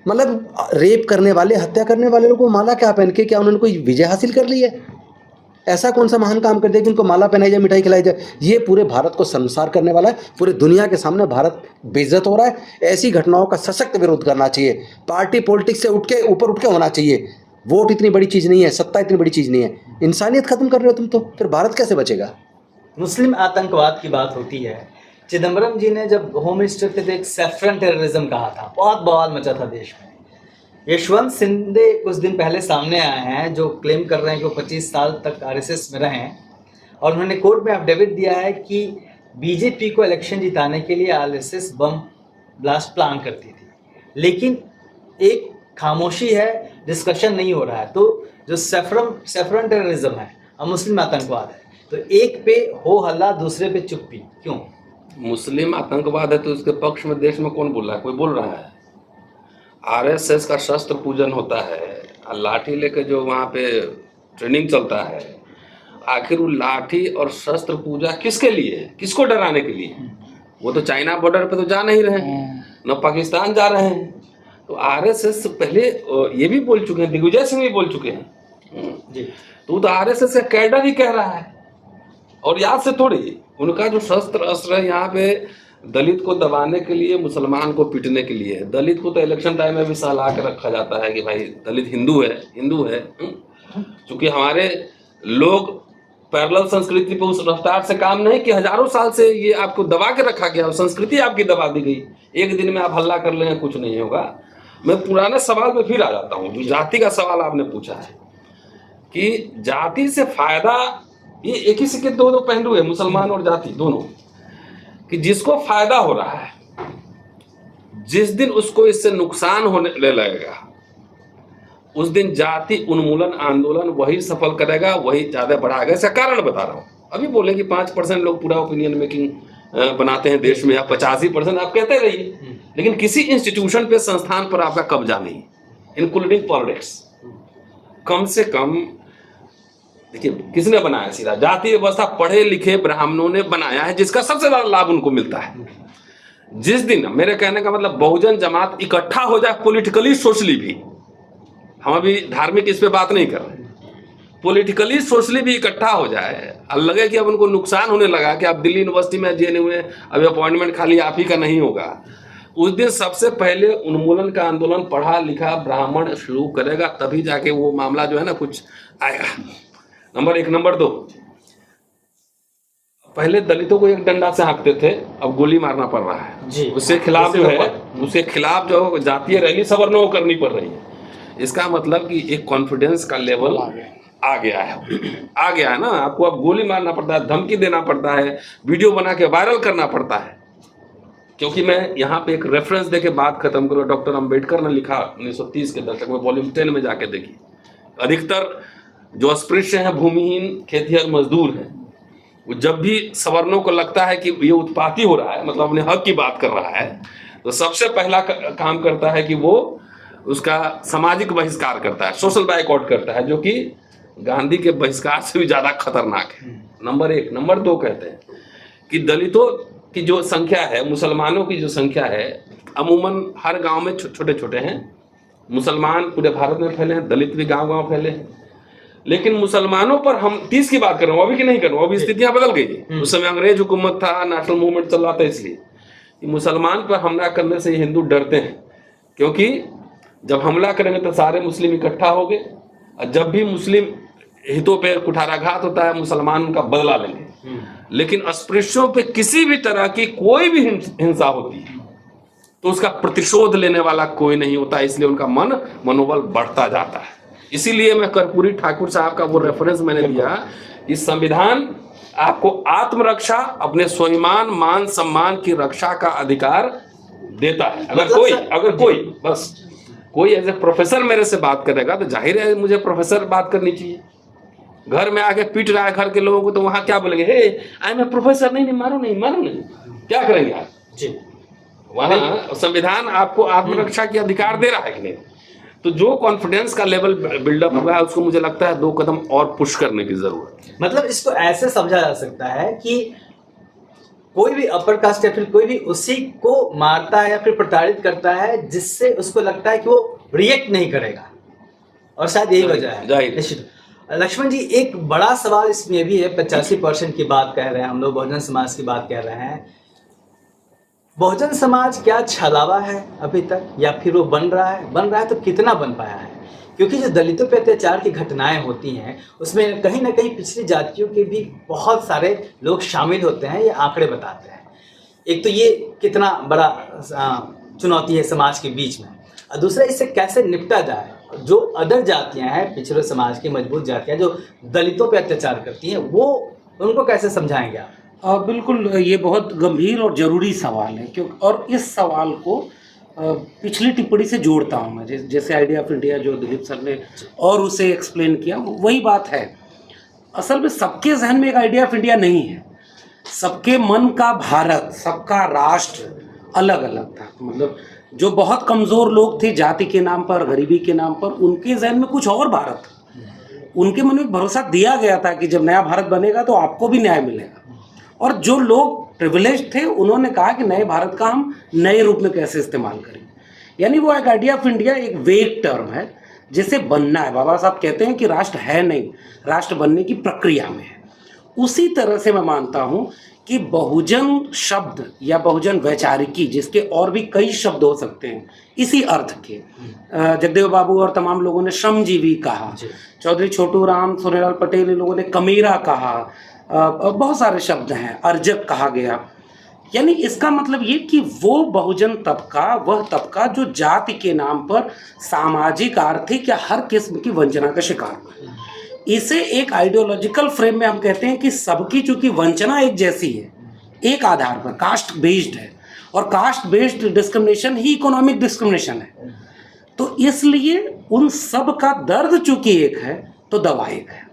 मतलब रेप करने वाले, हत्या करने वाले लोगों को माला क्या पहन के, क्या उन्होंने कोई विजय हासिल कर ली है? ऐसा कौन सा महान काम कर दिया कि उनको माला पहनाई जाए, मिठाई खिलाई जाए? ये पूरे भारत को शर्मसार करने वाला है। पूरे दुनिया के सामने भारत बेइज्जत हो रहा है। ऐसी घटनाओं का सशक्त विरोध करना चाहिए। पार्टी पॉलिटिक्स से उठ के होना चाहिए। वोट इतनी बड़ी चीज़ नहीं है, सत्ता इतनी बड़ी चीज़ नहीं है। इंसानियत खत्म कर रहे हो तुम तो, फिर भारत कैसे बचेगा? मुस्लिम आतंकवाद की बात होती है। चिदम्बरम जी ने जब होम मिनिस्टर थे तो एक सैफरन टेररिज्म कहा था, बहुत बवाल मचा था देश में। यशवंत सिंधे कुछ दिन पहले सामने आए हैं जो क्लेम कर रहे हैं कि वो 25 साल तक आरएसएस में रहे हैं, और उन्होंने कोर्ट में एफिडेविट दिया है कि बीजेपी को इलेक्शन जिताने के लिए आरएसएस बम ब्लास्ट प्लान करती थी। लेकिन एक खामोशी है, डिस्कशन नहीं हो रहा है। तो जो सैफरन टेररिज्म है और मुस्लिम आतंकवाद है, तो एक पे हो हल्ला, दूसरे पे चुप्पी क्यों? मुस्लिम आतंकवाद है तो उसके पक्ष में देश में कौन बोल रहा है? कोई बोल रहा है? आरएसएस का शस्त्र पूजन होता है, लाठी लेके जो वहाँ पे ट्रेनिंग चलता है, आखिर वो लाठी और शस्त्र पूजा किसके लिए है? किसको डराने के लिए? वो तो चाइना बॉर्डर पे तो जा नहीं रहे हैं, न पाकिस्तान जा रहे हैं। तो आरएसएस पहले ये भी बोल चुके हैं, दिग्विजय सिंह भी बोल चुके हैं जी। तो आरएसएस का कैडर ही कह रहा है। और याद से थोड़ी, उनका जो शस्त्र अस्त्र है यहाँ पे दलित को दबाने के लिए, मुसलमान को पीटने के लिए। दलित को तो इलेक्शन टाइम में भी सहला के रखा जाता है कि भाई दलित हिंदू है। क्योंकि हमारे लोग पैरेलल संस्कृति पे उस रफ्तार से काम नहीं कि हजारों साल से ये आपको दबा के रखा गया, संस्कृति आपकी दबा दी गई। एक दिन में आप हल्ला कर लेंगे, कुछ नहीं होगा। मैं पुराने सवाल में फिर आ जाता हूँ, जो जाति का सवाल आपने पूछा है कि जाति से फायदा, ये एक ही सिक्के दो पहलू है, मुसलमान और जाति दोनों। कि जिसको फायदा हो रहा है, जिस दिन उसको इससे नुकसान होने लगेगा, उस दिन जाति उन्मूलन आंदोलन वही सफल करेगा, वही ज्यादा बढ़ाएगा। इसका कारण बता रहा हूं। अभी बोले कि 5% लोग पूरा ओपिनियन मेकिंग बनाते हैं देश में, या 85% आप कहते रहिए, लेकिन किसी इंस्टीट्यूशन पे, संस्थान पर आपका कब्जा नहीं, इंक्लूडिंग पॉलिटिक्स। कम से कम देखिए, किसने बनाया? सीधा जाति व्यवस्था पढ़े लिखे ब्राह्मणों ने बनाया है, जिसका सबसे ज्यादा लाभ उनको मिलता है। जिस दिन, मेरे कहने का मतलब, बहुजन जमात इकट्ठा हो जाए पॉलिटिकली सोशली भी, हम अभी धार्मिक इस पे बात नहीं कर रहे, पॉलिटिकली सोशली भी इकट्ठा हो जाए, और लगे कि अब उनको नुकसान होने लगा कि अब दिल्ली यूनिवर्सिटी में जेएनयू में अभी अपॉइंटमेंट खाली आप ही का नहीं होगा, उस दिन सबसे पहले उन्मूलन का आंदोलन पढ़ा लिखा ब्राह्मण शुरू करेगा, तभी जाके वो मामला जो है ना कुछ आएगा। नंबर 1। नंबर 2, पहले दलितों को एक डंडा से हाँकते थे, अब गोली मारना पड़ रहा है जी। उसके खिलाफ जो है, उसके खिलाफ जो जातीय रैली सवर्णों को करनी पड़ रही है। इसका मतलब कि एक कॉन्फिडेंस का लेवल आ गया है ना। आपको अब गोली मारना पड़ता है, धमकी देना पड़ता है, वीडियो बना के वायरल करना पड़ता है। क्योंकि मैं यहाँ पे एक रेफरेंस देके बात खत्म करूँ, डॉक्टर अंबेडकर ने लिखा 1930 के दशक में, वॉल्यूम 10 में जाके देखिए, अधिकतर जो अस्पृश्य हैं, भूमिहीन, खेतिहर मजदूर हैं, वो जब भी सवर्णों को लगता है कि ये उत्पाती हो रहा है, मतलब अपने हक की बात कर रहा है, तो सबसे पहला काम करता है कि वो उसका सामाजिक बहिष्कार करता है, सोशल बाइकआउट करता है, जो कि गांधी के बहिष्कार से भी ज्यादा खतरनाक है। नंबर 1। नंबर 2 कहते हैं कि दलितों की जो संख्या है, मुसलमानों की जो संख्या है, अमूमन हर गांव में छोटे छोटे हैं। मुसलमान पूरे भारत में फैले हैं, दलित भी गांव गांव फैले हैं। लेकिन मुसलमानों पर हम 30 की बात कर रहे हूँ, अभी की नहीं कर रहा हूँ, अभी स्थितियां बदल गई। उस समय अंग्रेज हुकूमत था, नेशनल मूवमेंट चल रहा था, इसलिए मुसलमान पर हमला करने से हिंदू डरते हैं, क्योंकि जब हमला करेंगे तो सारे मुस्लिम इकट्ठा हो गए, और जब भी मुस्लिम हितों पे कुठाराघात होता है, मुसलमान उनका बदला लेंगे। लेकिन अस्पृश्यों पे किसी भी तरह की कोई भी हिंसा होती है तो उसका प्रतिशोध लेने वाला कोई नहीं होता, इसलिए उनका मनोबल बढ़ता जाता है। इसीलिए मैं कर्पूरी ठाकुर साहब का वो रेफरेंस मैंने दिया कि संविधान आपको आत्मरक्षा, अपने स्वाभिमान मान सम्मान की रक्षा का अधिकार देता है। अगर कोई एज ए प्रोफेसर मेरे से बात करेगा तो जाहिर है मुझे प्रोफेसर बात करनी चाहिए। घर में आके पीट रहा है घर के लोगों को, तो वहां क्या बोलेंगे? हे आई एम ए प्रोफेसर, नहीं मारो नहीं, क्या करेंगे आप जी? वहां संविधान आपको आत्मरक्षा की अधिकार दे रहा है कि नहीं? तो जो कॉन्फिडेंस का लेवल बिल्डअप हुआ है, उसको मुझे लगता है 2 कदम और पुश करने की जरूरत है। मतलब इसको ऐसे समझा जा सकता है कि कोई भी अपर कास्ट या फिर कोई भी उसी को मारता है या फिर प्रताड़ित करता है, जिससे उसको लगता है कि वो रिएक्ट नहीं करेगा, और शायद यही वजह है। निश्चित। लक्ष्मण जी, एक बड़ा सवाल इसमें ये भी है, 85% की बात कह रहे हैं हम लोग, बहुजन समाज की बात कह रहे हैं। बहुजन समाज क्या छलावा है अभी तक, या फिर वो बन रहा है तो कितना बन पाया है? क्योंकि जो दलितों पे अत्याचार की घटनाएं होती हैं उसमें कहीं ना कहीं पिछड़ी जातियों के भी बहुत सारे लोग शामिल होते हैं, ये आंकड़े बताते हैं। एक तो ये कितना बड़ा चुनौती है समाज के बीच में, और दूसरा इससे कैसे निपटा जाए। जो अदर जातियां हैं, पिछड़े समाज की मजबूत जातियां जो दलितों पे अत्याचार करती हैं, वो उनको कैसे समझाएंगे आप? बिल्कुल, ये बहुत गंभीर और ज़रूरी सवाल है, क्योंकि और इस सवाल को पिछली टिप्पणी से जोड़ता हूँ मैं, जैसे आइडिया ऑफ इंडिया जो दिलीप सर ने और उसे एक्सप्लेन किया, वही बात है। असल में सबके जहन में एक आइडिया ऑफ इंडिया नहीं है, सबके मन का भारत, सबका राष्ट्र अलग अलग था। मतलब जो बहुत कमज़ोर लोग थे जाति के नाम पर, गरीबी के नाम पर, उनके जहन में कुछ और भारत था। उनके मन में भरोसा दिया गया था कि जब नया भारत बनेगा तो आपको भी न्याय मिलेगा, और जो लोग प्रिविलेज थे उन्होंने कहा कि नए भारत का हम नए रूप में कैसे इस्तेमाल करेंगे। यानी वो एक आइडिया ऑफ इंडिया एक वेग टर्म है जिसे बनना है। बाबा साहब कहते हैं कि राष्ट्र है नहीं, राष्ट्र बनने की प्रक्रिया में है। उसी तरह से मैं मानता हूँ कि बहुजन शब्द या बहुजन वैचारिकी, जिसके और भी कई शब्द हो सकते हैं इसी अर्थ के, जगदेव बाबू और तमाम लोगों ने श्रमजीवी कहा, चौधरी छोटू राम, सोनेलाल पटेल, इन लोगों ने कमीरा कहा, बहुत सारे शब्द हैं, अर्जक कहा गया। यानी इसका मतलब ये कि वो बहुजन तबका, वह तबका जो जाति के नाम पर सामाजिक, आर्थिक या हर किस्म की वंचना का शिकार हुआ। इसे एक आइडियोलॉजिकल फ्रेम में हम कहते हैं कि सबकी चूंकि वंचना एक जैसी है, एक आधार पर कास्ट बेस्ड है, और कास्ट बेस्ड डिस्क्रिमिनेशन ही इकोनॉमिक डिस्क्रिमिनेशन है, तो इसलिए उन सब का दर्द चूंकि एक है तो दवा एक है।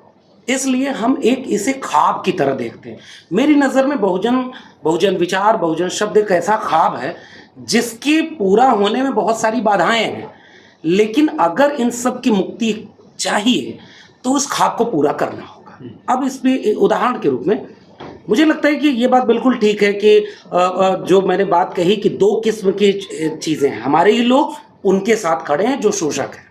इसलिए हम एक इसे ख्वाब की तरह देखते हैं। मेरी नज़र में बहुजन विचार, बहुजन शब्द एक ऐसा ख्वाब है जिसके पूरा होने में बहुत सारी बाधाएं हैं, लेकिन अगर इन सब की मुक्ति चाहिए तो उस ख्वाब को पूरा करना होगा। अब इस पे उदाहरण के रूप में मुझे लगता है कि ये बात बिल्कुल ठीक है कि जो मैंने बात कही कि दो किस्म की चीज़ें हैं। हमारे ही लोग उनके साथ खड़े हैं जो शोषक है,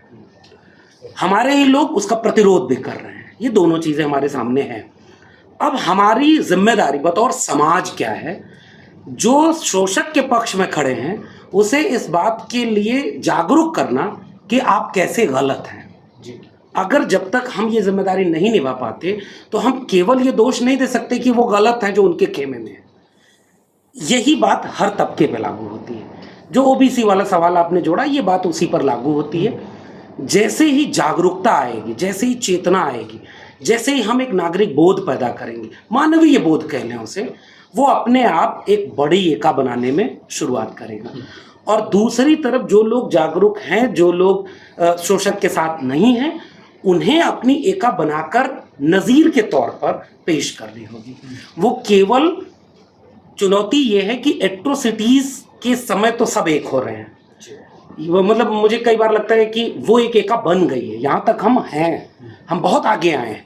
हमारे ही लोग उसका प्रतिरोध भी कर रहे हैं। ये दोनों चीज़ें हमारे सामने हैं। अब हमारी जिम्मेदारी बतौर समाज क्या है? जो शोषक के पक्ष में खड़े हैं उसे इस बात के लिए जागरूक करना कि आप कैसे गलत हैं। अगर जब तक हम ये जिम्मेदारी नहीं निभा पाते तो हम केवल ये दोष नहीं दे सकते कि वो गलत हैं जो उनके खेमे में है। यही बात हर तबके पे लागू होती है। जो ओबीसी वाला सवाल आपने जोड़ा, ये बात उसी पर लागू होती है। जैसे ही जागरूकता आएगी, जैसे ही चेतना आएगी, जैसे ही हम एक नागरिक बोध पैदा करेंगे, मानवीय बोध कह लें उसे, वो अपने आप एक बड़ी एका बनाने में शुरुआत करेगा। और दूसरी तरफ जो लोग जागरूक हैं, जो लोग शोषक के साथ नहीं हैं, उन्हें अपनी एका बनाकर नज़ीर के तौर पर पेश करनी होगी। वो केवल चुनौती ये है कि एट्रोसिटीज़ के समय तो सब एक हो रहे हैं। मतलब मुझे कई बार लगता है कि वो एक एका बन गई है। यहाँ तक हम हैं, हम बहुत आगे आए हैं।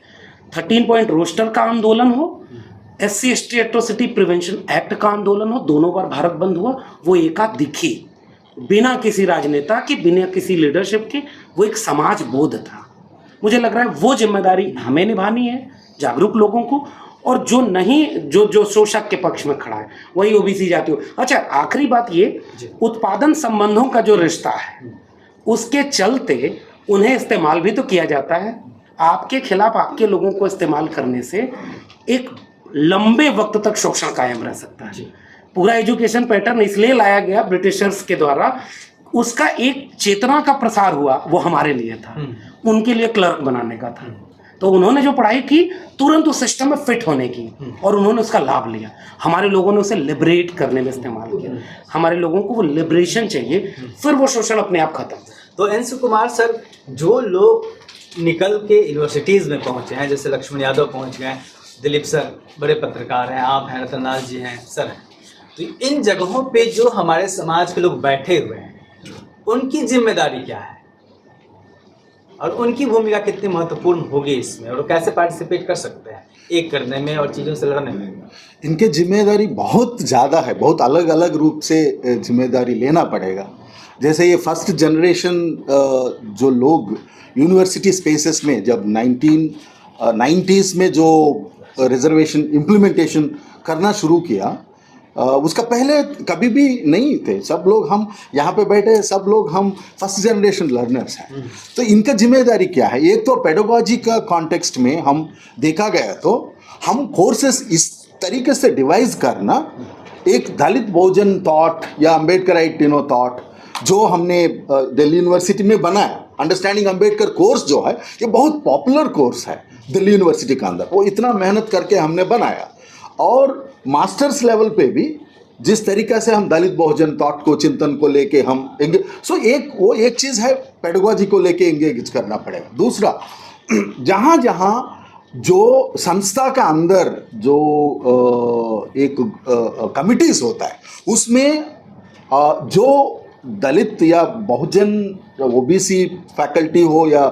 13 पॉइंट रोस्टर का आंदोलन हो, SC/ST एट्रोसिटी प्रिवेंशन एक्ट का आंदोलन हो, दोनों बार भारत बंद हुआ, वो एका दिखी बिना किसी राजनेता के, बिना किसी लीडरशिप के। वो एक समाज बोध था। मुझे लग रहा है वो जिम्मेदारी हमें निभानी है, जागरूक लोगों को। और जो नहीं, जो शोषक के पक्ष में खड़ा है, वही ओबीसी जाति हो। अच्छा, आखिरी बात ये, उत्पादन संबंधों का जो रिश्ता है उसके चलते उन्हें इस्तेमाल भी तो किया जाता है। आपके खिलाफ आपके लोगों को इस्तेमाल करने से एक लंबे वक्त तक शोषण कायम रह सकता है। पूरा एजुकेशन पैटर्न इसलिए लाया गया ब्रिटिशर्स के द्वारा, उसका एक चेतना का प्रसार हुआ, वो हमारे लिए था, उनके लिए क्लर्क बनाने का था। तो उन्होंने जो पढ़ाई की तुरंत उस सिस्टम में फिट होने की, और उन्होंने उसका लाभ लिया। हमारे लोगों ने उसे लिबरेट करने में इस्तेमाल किया। हमारे लोगों को वो लिबरेशन चाहिए, फिर वो शोषण अपने आप खत्म। तो एन सुकुमार सर, जो लोग निकल के यूनिवर्सिटीज़ में पहुँचे हैं, जैसे लक्ष्मण यादव पहुँच गए, दिलीप सर बड़े पत्रकार हैं, आप हैं, रतनलाल जी हैं, सर हैं, तो इन जगहों पे जो हमारे समाज के लोग बैठे हुए हैं, उनकी जिम्मेदारी क्या है? और उनकी भूमिका कितनी महत्वपूर्ण होगी इसमें, और वो कैसे पार्टिसिपेट कर सकते हैं एक करने में और चीज़ों से लड़ने में? इनके जिम्मेदारी बहुत ज़्यादा है, बहुत अलग अलग रूप से जिम्मेदारी लेना पड़ेगा। जैसे ये फर्स्ट जनरेशन जो लोग यूनिवर्सिटी स्पेसेस में जब 1990s में जो रिजर्वेशन इम्प्लीमेंटेशन करना शुरू किया, उसका पहले कभी भी नहीं थे। सब लोग हम यहाँ पे बैठे, सब लोग हम फर्स्ट जनरेशन लर्नर्स हैं। तो इनका जिम्मेदारी क्या है? एक तो पेडागॉजी का कॉन्टेक्स्ट में हम देखा गया तो हम कोर्सेस इस तरीके से डिवाइस करना, एक दलित बहुजन थॉट या अम्बेडकराइट थॉट जो हमने दिल्ली यूनिवर्सिटी में बनाया, अंडरस्टैंडिंग अम्बेडकर कोर्स जो है ये बहुत पॉपुलर कोर्स है दिल्ली यूनिवर्सिटी के अंदर। वो इतना मेहनत करके हमने बनाया, और मास्टर्स लेवल पे भी जिस तरीक़े से हम दलित बहुजन थॉट को, चिंतन को लेके हम वो एक चीज़ है, पेडागॉजी को लेके एंगेज करना पड़ेगा। दूसरा, जहाँ जहाँ जो संस्था का अंदर जो एक कमिटीज होता है उसमें जो दलित या बहुजन ओबीसी फैकल्टी हो या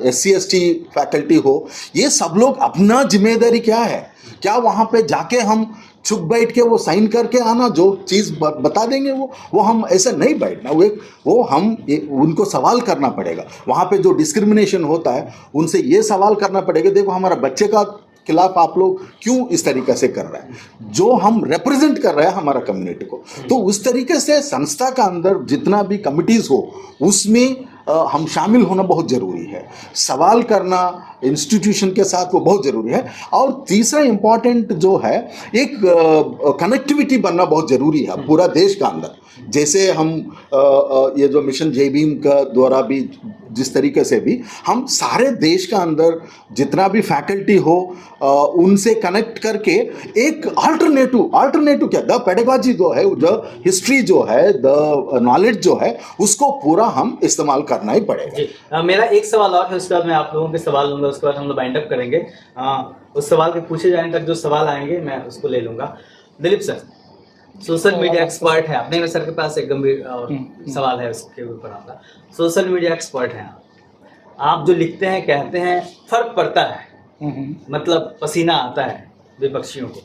SC ST फैकल्टी हो, ये सब लोग अपना जिम्मेदारी क्या है, क्या वहाँ पे जाके हम चुप बैठ के वो साइन करके आना, जो चीज़ बता देंगे वो हम ऐसे नहीं बैठना, उनको सवाल करना पड़ेगा। वहाँ पे जो डिस्क्रिमिनेशन होता है उनसे ये सवाल करना पड़ेगा, देखो हमारा बच्चे का खिलाफ आप लोग क्यों इस तरीके से कर रहे हैं, जो हम रिप्रेजेंट कर रहे हैं हमारा कम्युनिटी को। तो उस तरीके से संस्था का अंदर जितना भी कमिटीज़ हो उसमें हम शामिल होना बहुत ज़रूरी है। सवाल करना इंस्टीट्यूशन के साथ वो बहुत ज़रूरी है। और तीसरा इम्पॉर्टेंट जो है, एक कनेक्टिविटी बनना बहुत ज़रूरी है पूरा देश का अंदर। जैसे हम ये जो मिशन जय भीम का द्वारा भी जिस तरीके से भी हम सारे देश का अंदर जितना भी फैकल्टी हो उनसे कनेक्ट करके एक अल्टरनेटिव क्या, द पेडागॉजी जो है, द हिस्ट्री जो है, द नॉलेज जो है, उसको पूरा हम इस्तेमाल करना ही पड़ेगा। मेरा एक सवाल और है, उसके बाद मैं आप लोगों के सवाल लूँगा, उसके बाद हम लोग बाइंड अप करेंगे। उस सवाल के पूछे जाने तक जो सवाल आएंगे मैं उसको ले लूँगा। Dilip sir social media expert है, अपने सर के पास एक गंभीर सवाल है उसके ऊपर आपका। सोशल मीडिया एक्सपर्ट हैं आप, जो लिखते हैं कहते हैं फर्क पड़ता है, मतलब पसीना आता है विपक्षियों को।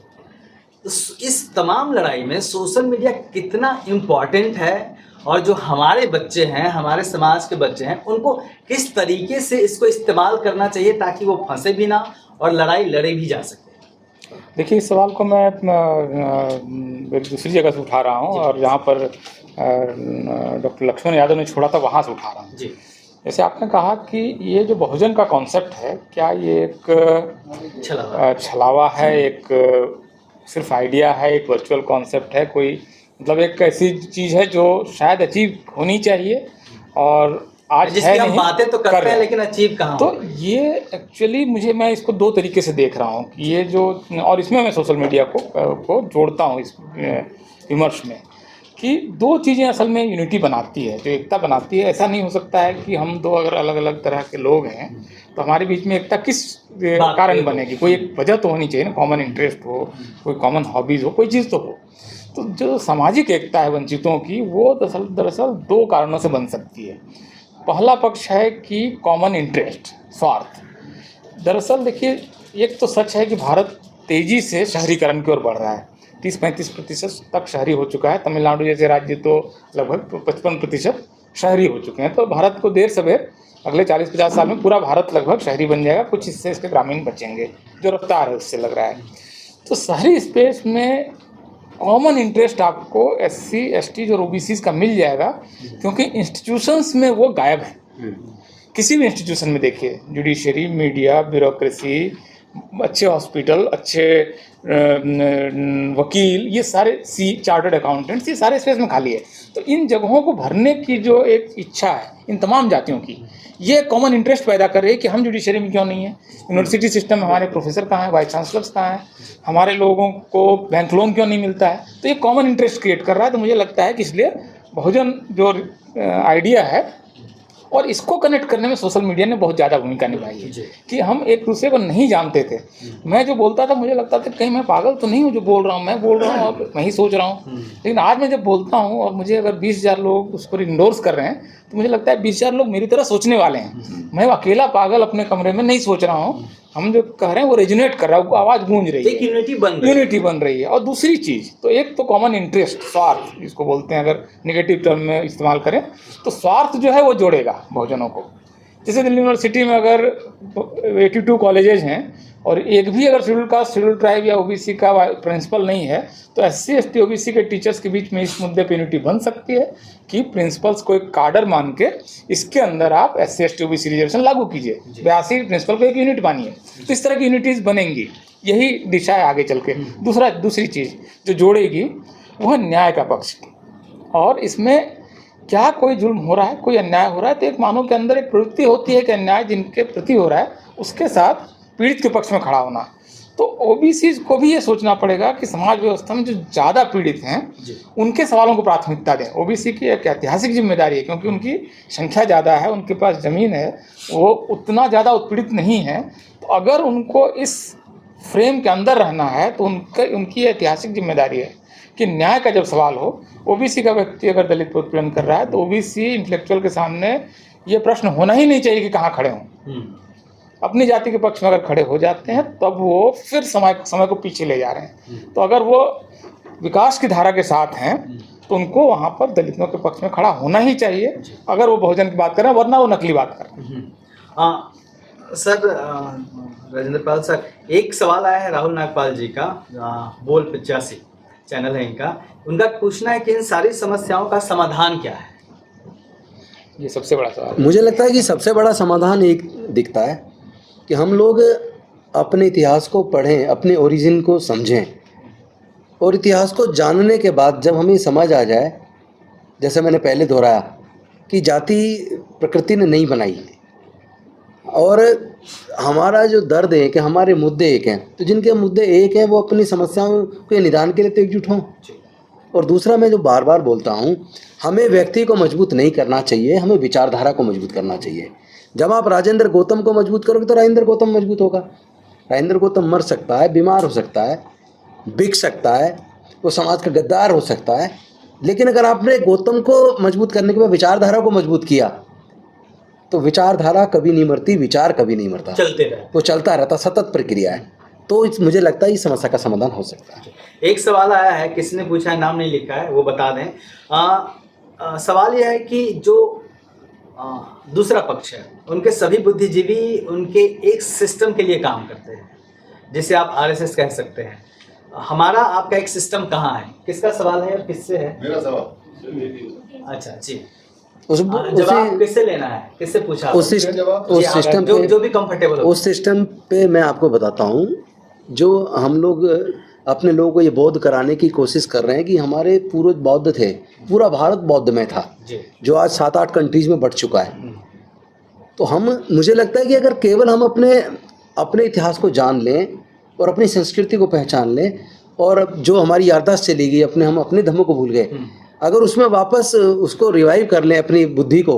तो इस तमाम लड़ाई में सोशल मीडिया कितना इम्पोर्टेंट है, और जो हमारे बच्चे हैं, हमारे समाज के बच्चे हैं, उनको किस तरीके से इसको इस्तेमाल करना चाहिए ताकि वो फंसे भी ना और लड़ाई लड़े भी जा सके? देखिए, इस सवाल को मैं दूसरी जगह से उठा रहा हूँ, और जहाँ पर डॉक्टर लक्ष्मण यादव ने छोड़ा था वहाँ से उठा रहा हूँ जी। जैसे आपने कहा कि ये जो बहुजन का कॉन्सेप्ट है, क्या ये एक छलावा है, एक सिर्फ आइडिया है, एक वर्चुअल कॉन्सेप्ट है, कोई मतलब एक ऐसी चीज़ है जो शायद अचीव होनी चाहिए और आज है नहीं, बातें तो करते हैं लेकिन अचीव कहाँ? तो ये एक्चुअली मैं इसको दो तरीके से देख रहा हूँ कि ये जो, और इसमें मैं सोशल मीडिया को जोड़ता हूँ इस विमर्श में, कि दो चीज़ें असल में यूनिटी बनाती है, जो एकता बनाती है। ऐसा नहीं हो सकता है कि हम दो अगर अलग अलग तरह के लोग हैं तो हमारे बीच में एकता किस कारण बनेगी? कोई एक वजह तो होनी चाहिए ना, कॉमन इंटरेस्ट हो, कोई कॉमन हॉबीज़ हो, कोई चीज़ तो हो। तो जो सामाजिक एकता है वंचितों की, वो दरअसल दो कारणों से बन सकती है। पहला पक्ष है कि कॉमन इंटरेस्ट, स्वार्थ। दरअसल देखिए, एक तो सच है कि भारत तेज़ी से शहरीकरण की ओर बढ़ रहा है, 30-35% तक शहरी हो चुका है। तमिलनाडु जैसे राज्य तो लगभग 55% शहरी हो चुके हैं। तो भारत को देर सवेर अगले 40-50 साल में पूरा भारत लगभग शहरी बन जाएगा, कुछ हिस्से इसके ग्रामीण बचेंगे, जो रफ्तार है उससे लग रहा है। तो शहरी स्पेस में कॉमन इंटरेस्ट आपको SC ST जो OBCs का मिल जाएगा, क्योंकि इंस्टीट्यूशंस में वो गायब है। किसी भी इंस्टीट्यूशन में देखिए, जुडिशरी, मीडिया, ब्यूरोक्रेसी, अच्छे हॉस्पिटल, अच्छे वकील, ये सारे चार्टर्ड अकाउंटेंट्स, ये सारे स्पेस में खाली है। तो इन जगहों को भरने की जो एक इच्छा है इन तमाम जातियों की, ये कॉमन इंटरेस्ट पैदा कर रही है कि हम जुडिशरी में क्यों नहीं है, यूनिवर्सिटी सिस्टम में हमारे प्रोफेसर कहाँ हैं, वाइस चांसलर्स कहाँ हैं, हमारे लोगों को बैंक लोन क्यों नहीं मिलता है। तो ये कॉमन इंटरेस्ट क्रिएट कर रहा है। तो मुझे लगता है कि इसलिए बहुजन जो आइडिया है और इसको कनेक्ट करने में सोशल मीडिया ने बहुत ज़्यादा भूमिका निभाई है कि हम एक दूसरे को नहीं जानते थे। मैं जो बोलता था मुझे लगता था कहीं मैं पागल तो नहीं हूँ जो बोल रहा हूँ, मैं बोल रहा हूँ और मैं ही सोच रहा हूँ। लेकिन आज मैं जब बोलता हूँ और मुझे अगर 20,000 लोग उस पर इंडोर्स कर रहे हैं तो मुझे लगता है 20,000 लोग मेरी तरह सोचने वाले हैं। मैं अकेला पागल अपने कमरे में नहीं सोच रहा हूँ, हम जो कह रहे हैं वो रेजोनेट कर रहा है, वो आवाज़ गूंज रही है, एक यूनिटी बन रही है। और दूसरी चीज़ तो एक तो कॉमन इंटरेस्ट, स्वार्थ जिसको बोलते हैं, अगर नेगेटिव टर्म में इस्तेमाल करें तो स्वार्थ जो है वो जोड़ेगा बहुजनों को। जैसे दिल्ली यूनिवर्सिटी में अगर 82 कॉलेजेज हैं और एक भी अगर शेड्यूल कास्ट, शेड्यूल ट्राइब या ओबीसी का प्रिंसिपल नहीं है तो SC ST OBC के टीचर्स के बीच में इस मुद्दे पर यूनिटी बन सकती है कि प्रिंसिपल्स को एक कार्डर मान के इसके अंदर आप SC ST OBC रिजर्वेशन लागू कीजिए, 82 प्रिंसिपल को एक यूनिट मानिए। तो इस तरह की यूनिटीज़ बनेंगी, यही दिशा है आगे चल के। दूसरी चीज़ जो जोड़ेगी वो है न्याय का पक्ष। और इसमें क्या कोई जुल्म हो रहा है, कोई अन्याय हो रहा है तो एक मानव के अंदर एक प्रवृत्ति होती है कि अन्याय जिनके प्रति हो रहा है उसके साथ पीड़ित के पक्ष में खड़ा होना। तो OBCs को भी ये सोचना पड़ेगा कि समाज व्यवस्था में जो ज़्यादा पीड़ित हैं उनके सवालों को प्राथमिकता दें। OBC की एक ऐतिहासिक जिम्मेदारी है क्योंकि उनकी संख्या ज़्यादा है, उनके पास ज़मीन है, वो उतना ज़्यादा उत्पीड़ित नहीं है। तो अगर उनको इस फ्रेम के अंदर रहना है तो उनकी ऐतिहासिक जिम्मेदारी है कि न्याय का जब सवाल हो, OBC का व्यक्ति अगर दलित पर उत्पीड़न कर रहा है तो OBC इंटेलेक्चुअल के सामने ये प्रश्न होना ही नहीं चाहिए कि कहाँ खड़े हों। अपनी जाति के पक्ष में अगर खड़े हो जाते हैं तब वो फिर समय को पीछे ले जा रहे हैं। तो अगर वो विकास की धारा के साथ हैं तो उनको वहाँ पर दलितों के पक्ष में खड़ा होना ही चाहिए अगर वो बहुजन की बात कर रहे हैं, वरना वो नकली बात कर रहे हैं। सर राजेंद्र पाल सर, एक सवाल आया है राहुल नागपाल जी का, बोल 85 चैनल है इनका, उनका पूछना है कि इन सारी समस्याओं का समाधान क्या है? ये सबसे बड़ा सवाल। मुझे लगता है कि सबसे बड़ा समाधान एक दिखता है कि हम लोग अपने इतिहास को पढ़ें, अपने ओरिजिन को समझें और इतिहास को जानने के बाद जब हमें समझ आ जाए, जैसे मैंने पहले दोहराया कि जाति प्रकृति ने नहीं बनाई और हमारा जो दर्द है कि हमारे मुद्दे एक हैं, तो जिनके मुद्दे एक हैं वो अपनी समस्याओं के निदान के लिए तो एकजुट हों। और दूसरा, मैं जो बार बार बोलता हूँ, हमें व्यक्ति को मजबूत नहीं करना चाहिए, हमें विचारधारा को मजबूत करना चाहिए। जब आप राजेंद्र गौतम को मजबूत करोगे तो राजेंद्र गौतम मजबूत होगा। राजेंद्र गौतम मर सकता है, बीमार हो सकता है, बिक सकता है, वो समाज का गद्दार हो सकता है, लेकिन अगर आपने गौतम को मजबूत करने के बाद विचारधारा को मजबूत किया तो विचारधारा कभी नहीं मरती, विचार कभी नहीं मरता, वो चलता रहता, सतत प्रक्रिया है। तो मुझे लगता है इस समस्या का समाधान हो सकता है। एक सवाल आया है, किसी ने पूछा है, नाम नहीं लिखा है, वो बता दें। सवाल यह है कि जो दूसरा पक्ष है उनके सभी बुद्धिजीवी उनके एक सिस्टम के लिए काम करते हैं, जिसे आप RSS कह सकते हैं। हमारा आपका एक सिस्टम कहाँ है? किसका सवाल है और किससे है? मेरा सवाल। अच्छा जी, जवाब किससे लेना है, किससे पूछा? उस सिस्टम पे जो भी कंफर्टेबल हो। उस सिस्टम पे मैं आपको बताता हूँ, जो हम लोग अपने लोगों को ये बौद्ध कराने की कोशिश कर रहे हैं कि हमारे पूर्वज बौद्ध थे, पूरा भारत बौद्ध में था, जो आज 7-8 कंट्रीज में बढ़ चुका है। तो मुझे लगता है कि अगर केवल हम अपने इतिहास को जान लें और अपनी संस्कृति को पहचान लें और जो हमारी याददाश्त चली गई, हम अपने धर्म को भूल गए, अगर उसमें वापस उसको रिवाइव कर लें अपनी बुद्धि को,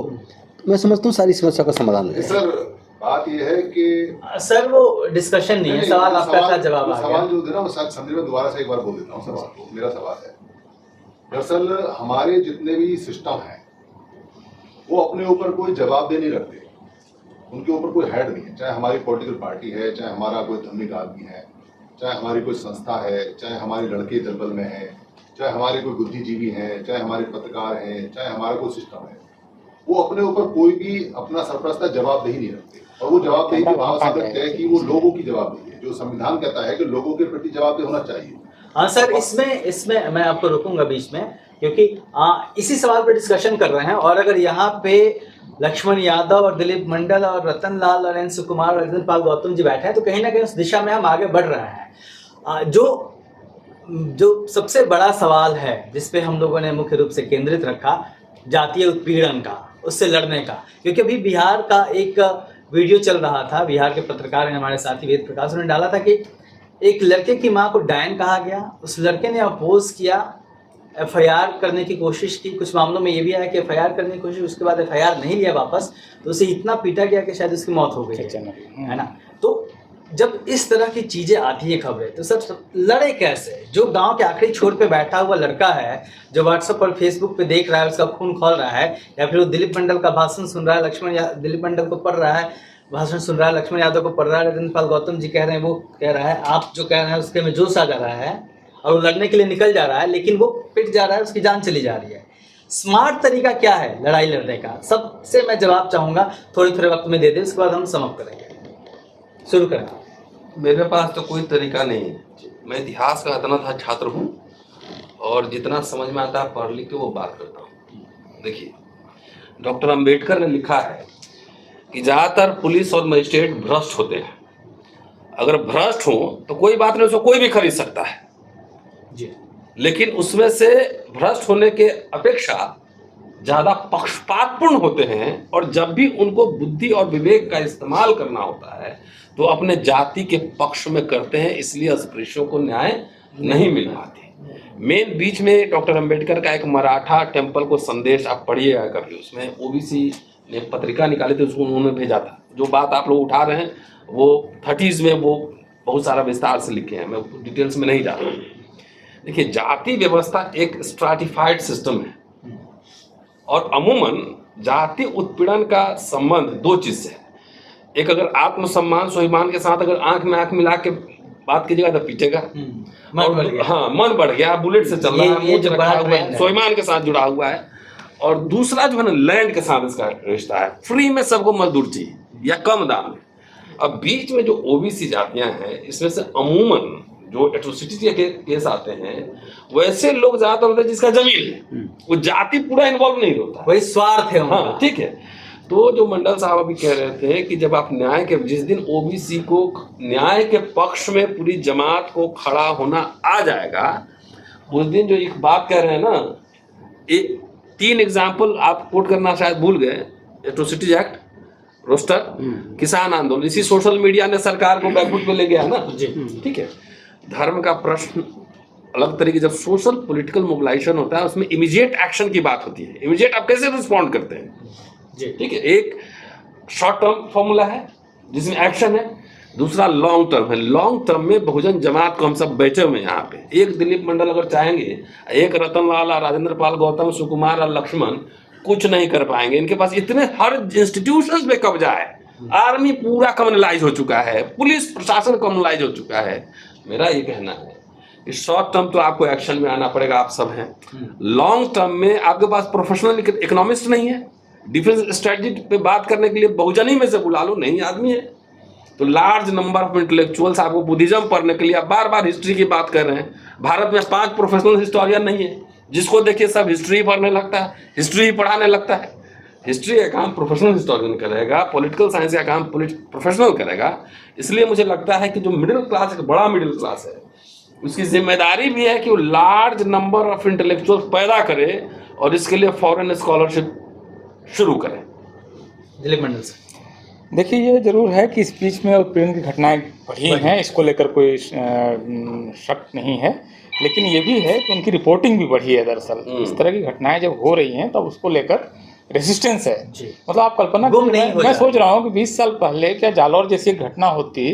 तो मैं समझता हूँ सारी समस्या का समाधान है। सर बात यह है कि सर वो डिस्कशन नहीं है, सवाल आपका था, जवाब आ गया। सवाल जो देना वो शायद समझे, मैं दोबारा से एक बार बोल देता हूँ सवाल को। मेरा सवाल है, दरअसल हमारे जितने भी सिस्टम हैं वो अपने ऊपर कोई जवाबदेही नहीं रखते, उनके ऊपर कोई हेड नहीं है। चाहे हमारी पॉलिटिकल पार्टी है, चाहे हमारा कोई धार्मिक आदमी है, चाहे हमारी कोई संस्था है, चाहे हमारे लड़के दलबल में है, चाहे हमारे कोई बुद्धिजीवी हैं, चाहे हमारे पत्रकार हैं, चाहे हमारा कोई सिस्टम है, वो अपने ऊपर कोई भी अपना सरपरस्ता जवाबदेही नहीं रखते। और वो जवाबदेही के भाव से लगता है कि वो लोगों की जवाबदेही है, जो संविधान कहता है कि लोगों के प्रति जवाबदेह होना चाहिए। हाँ सर, इसमें मैं आपको रोकूंगा बीच में, क्योंकि इसी सवाल पर डिस्कशन कर रहे हैं। और अगर यहाँ पे लक्ष्मण यादव और दिलीप मंडल और रतन लाल और एन सुकुमार और राजेंद्र पाल गौतम जी बैठे हैं, तो कहीं ना कहीं उस दिशा में हम आगे बढ़ रहे हैं। जो सबसे बड़ा सवाल है जिस पे हम लोगों ने मुख्य रूप से केंद्रित रखा, जातीय उत्पीड़न का, उससे लड़ने का। क्योंकि अभी बिहार का एक वीडियो चल रहा था, बिहार के पत्रकार हैं हमारे साथी वेद प्रकाश, उन्होंने डाला था कि एक लड़के की माँ को डायन कहा गया, उस लड़के ने अपोज किया FIR करने की कोशिश की, कुछ मामलों में ये भी आया कि FIR करने की कोशिश, उसके बाद FIR नहीं लिया वापस, तो उसे इतना पीटा गया कि शायद उसकी मौत हो गई है ना। तो जब इस तरह की चीज़ें आती है खबरें, तो सब लड़े कैसे? जो गांव के आखिरी छोर पे बैठा हुआ लड़का है, जो व्हाट्सएप और फेसबुक पे देख रहा है, उसका खून खौल रहा है, या फिर वो दिलीप मंडल का भाषण सुन रहा है, दिलीप मंडल को पढ़ रहा है, भाषण सुन रहा है, लक्ष्मण यादव को पढ़ रहा है, रतन पाल गौतम जी कह रहे हैं, वो कह रहा है, आप जो कह रहे हैं उसके में जोश आ जा रहा है और वो लड़ने के लिए निकल जा रहा है, लेकिन वो पिट जा रहा है, उसकी जान चली जा रही है। स्मार्ट तरीका क्या है लड़ाई लड़ने का? सबसे मैं जवाब चाहूँगा, थोड़े वक्त में दे दे, उसके बाद हम समाप्त करेंगे। शुरू करें। मेरे पास तो कोई तरीका नहीं है। मैं इतिहास का इतना था छात्र हूँ और जितना समझ में आता है पढ़ लिख के वो बात करता हूँ। देखिए, डॉक्टर अंबेडकर ने लिखा है कि ज़्यादातर पुलिस और मजिस्ट्रेट भ्रष्ट होते हैं। अगर भ्रष्ट हो तो कोई बात नहीं, उसको कोई भी खरीद सकता है जी, लेकिन उसमें से भ्रष्ट होने के अपेक्षा ज़्यादा पक्षपातपूर्ण होते हैं, और जब भी उनको बुद्धि और विवेक का इस्तेमाल करना होता है तो अपने जाति के पक्ष में करते हैं, इसलिए अस्पृश्यों को न्याय नहीं मिल पाती। मेन बीच में डॉक्टर अंबेडकर का एक मराठा टेम्पल को संदेश आप पढ़िएगा कभी, उसमें ओबीसी ने पत्रिका निकाली थी, उसको उन्होंने भेजा था। जो बात आप लोग उठा रहे हैं वो 30s में वो बहुत सारा विस्तार से लिखे हैं, मैं डिटेल्स में नहीं जा रहा हूँ। देखिए, जाति व्यवस्था एक स्ट्राटिफाइड सिस्टम है और अमूमन जाति उत्पीड़न का संबंध दो चीज से है। एक, अगर आत्मसम्मान स्वाभिमान के साथ अगर आंख में आंख मिला के बात कीजिएगा तो पीटेगा, हाँ मन बढ़ गया, बुलेट से चल रहा है, मुंह रखा हुआ है, स्वाभिमान के साथ जुड़ा हुआ है। और दूसरा जो है ना, लैंड के साथ इसका रिश्ता है, फ्री में सबको मजदूर चाहिए या कम दाम में। अब बीच में जो ओबीसी जातियां हैं, इसमें से अमूमन जो एट्रोसिटी के केस आते हैं, वैसे लोग ज्यादातर होते हैं जिसका जमीन है, वो जाति पूरा इन्वॉल्व नहीं होता, वही स्वार्थ है। हाँ, ठीक है। तो जो मंडल साहब अभी कह रहे थे कि जब आप न्याय के, जिस दिन ओबीसी को न्याय के पक्ष में पूरी जमात को खड़ा होना आ जाएगा, उस दिन जो एक बात कह रहे हैं ना, एक 3 एग्जाम्पल आप कोट करना शायद भूल गए, एट्रोसिटीज एक्ट, रोस्टर, किसान आंदोलन, इसी सोशल मीडिया ने सरकार को बैकफुट पे ले गया ना जी, ठीक है। धर्म का प्रश्न अलग तरीके, जब सोशल पॉलिटिकल मोबिलाइजेशन होता है उसमें इमीडिएट एक्शन की बात होती है, इमीडिएट आप कैसे रिस्पॉन्ड करते हैं जी, ठीक है। एक शॉर्ट टर्म फॉर्मूला है जिसमें एक्शन है, दूसरा लॉन्ग टर्म है। लॉन्ग टर्म में बहुजन जमात को हम सब बैठे हुए हैं यहाँ पे, एक दिलीप मंडल अगर चाहेंगे, एक रतन लाल, राजेंद्र पाल गौतम, सुकुमार और लक्ष्मण कुछ नहीं कर पाएंगे। इनके पास इतने हर इंस्टीट्यूशंस पे कब्जा है, आर्मी पूरा कम्युनलाइज हो चुका है, पुलिस प्रशासन कम्युनलाइज हो चुका है। मेरा ये कहना है कि शॉर्ट टर्म तो आपको एक्शन में आना पड़ेगा, आप सब हैं। लॉन्ग टर्म में आपके पास प्रोफेशनल इकोनॉमिस्ट नहीं है, डिफेंस स्ट्रेटजी पे बात करने के लिए बहुजन ही में से बुला लो, नहीं आदमी है। तो लार्ज नंबर ऑफ इंटेलेक्चुअल्स, आपको बुद्धिज्म पढ़ने के लिए, आप बार बार हिस्ट्री की बात कर रहे हैं। भारत में 5 प्रोफेशनल हिस्टोरियन नहीं है, जिसको देखिए सब हिस्ट्री पढ़ने लगता है, हिस्ट्री पढ़ाने लगता है। हिस्ट्री का काम प्रोफेशनल हिस्टोरियन करेगा, पॉलिटिकल साइंस का काम प्रोफेशनल करेगा। इसलिए मुझे लगता है कि जो मिडिल क्लास, एक बड़ा मिडिल क्लास है, उसकी जिम्मेदारी भी है कि वो लार्ज नंबर ऑफ इंटेलेक्चुअल्स पैदा करे और इसके लिए फॉरेन स्कॉलरशिप शुरू करें। दिलीप मंडल से देखिए, ये जरूर है कि इस बीच में उत्पीड़न की घटनाएं बढ़ी हैं, इसको लेकर कोई शक नहीं है, लेकिन ये भी है कि उनकी रिपोर्टिंग भी बढ़ी है। दरअसल इस तरह की घटनाएं जब हो रही हैं तब उसको लेकर रेजिस्टेंस है जी। मतलब आप कल्पना करिए, मैं सोच रहा हूँ कि 20 साल पहले क्या जालौर जैसी एक घटना होती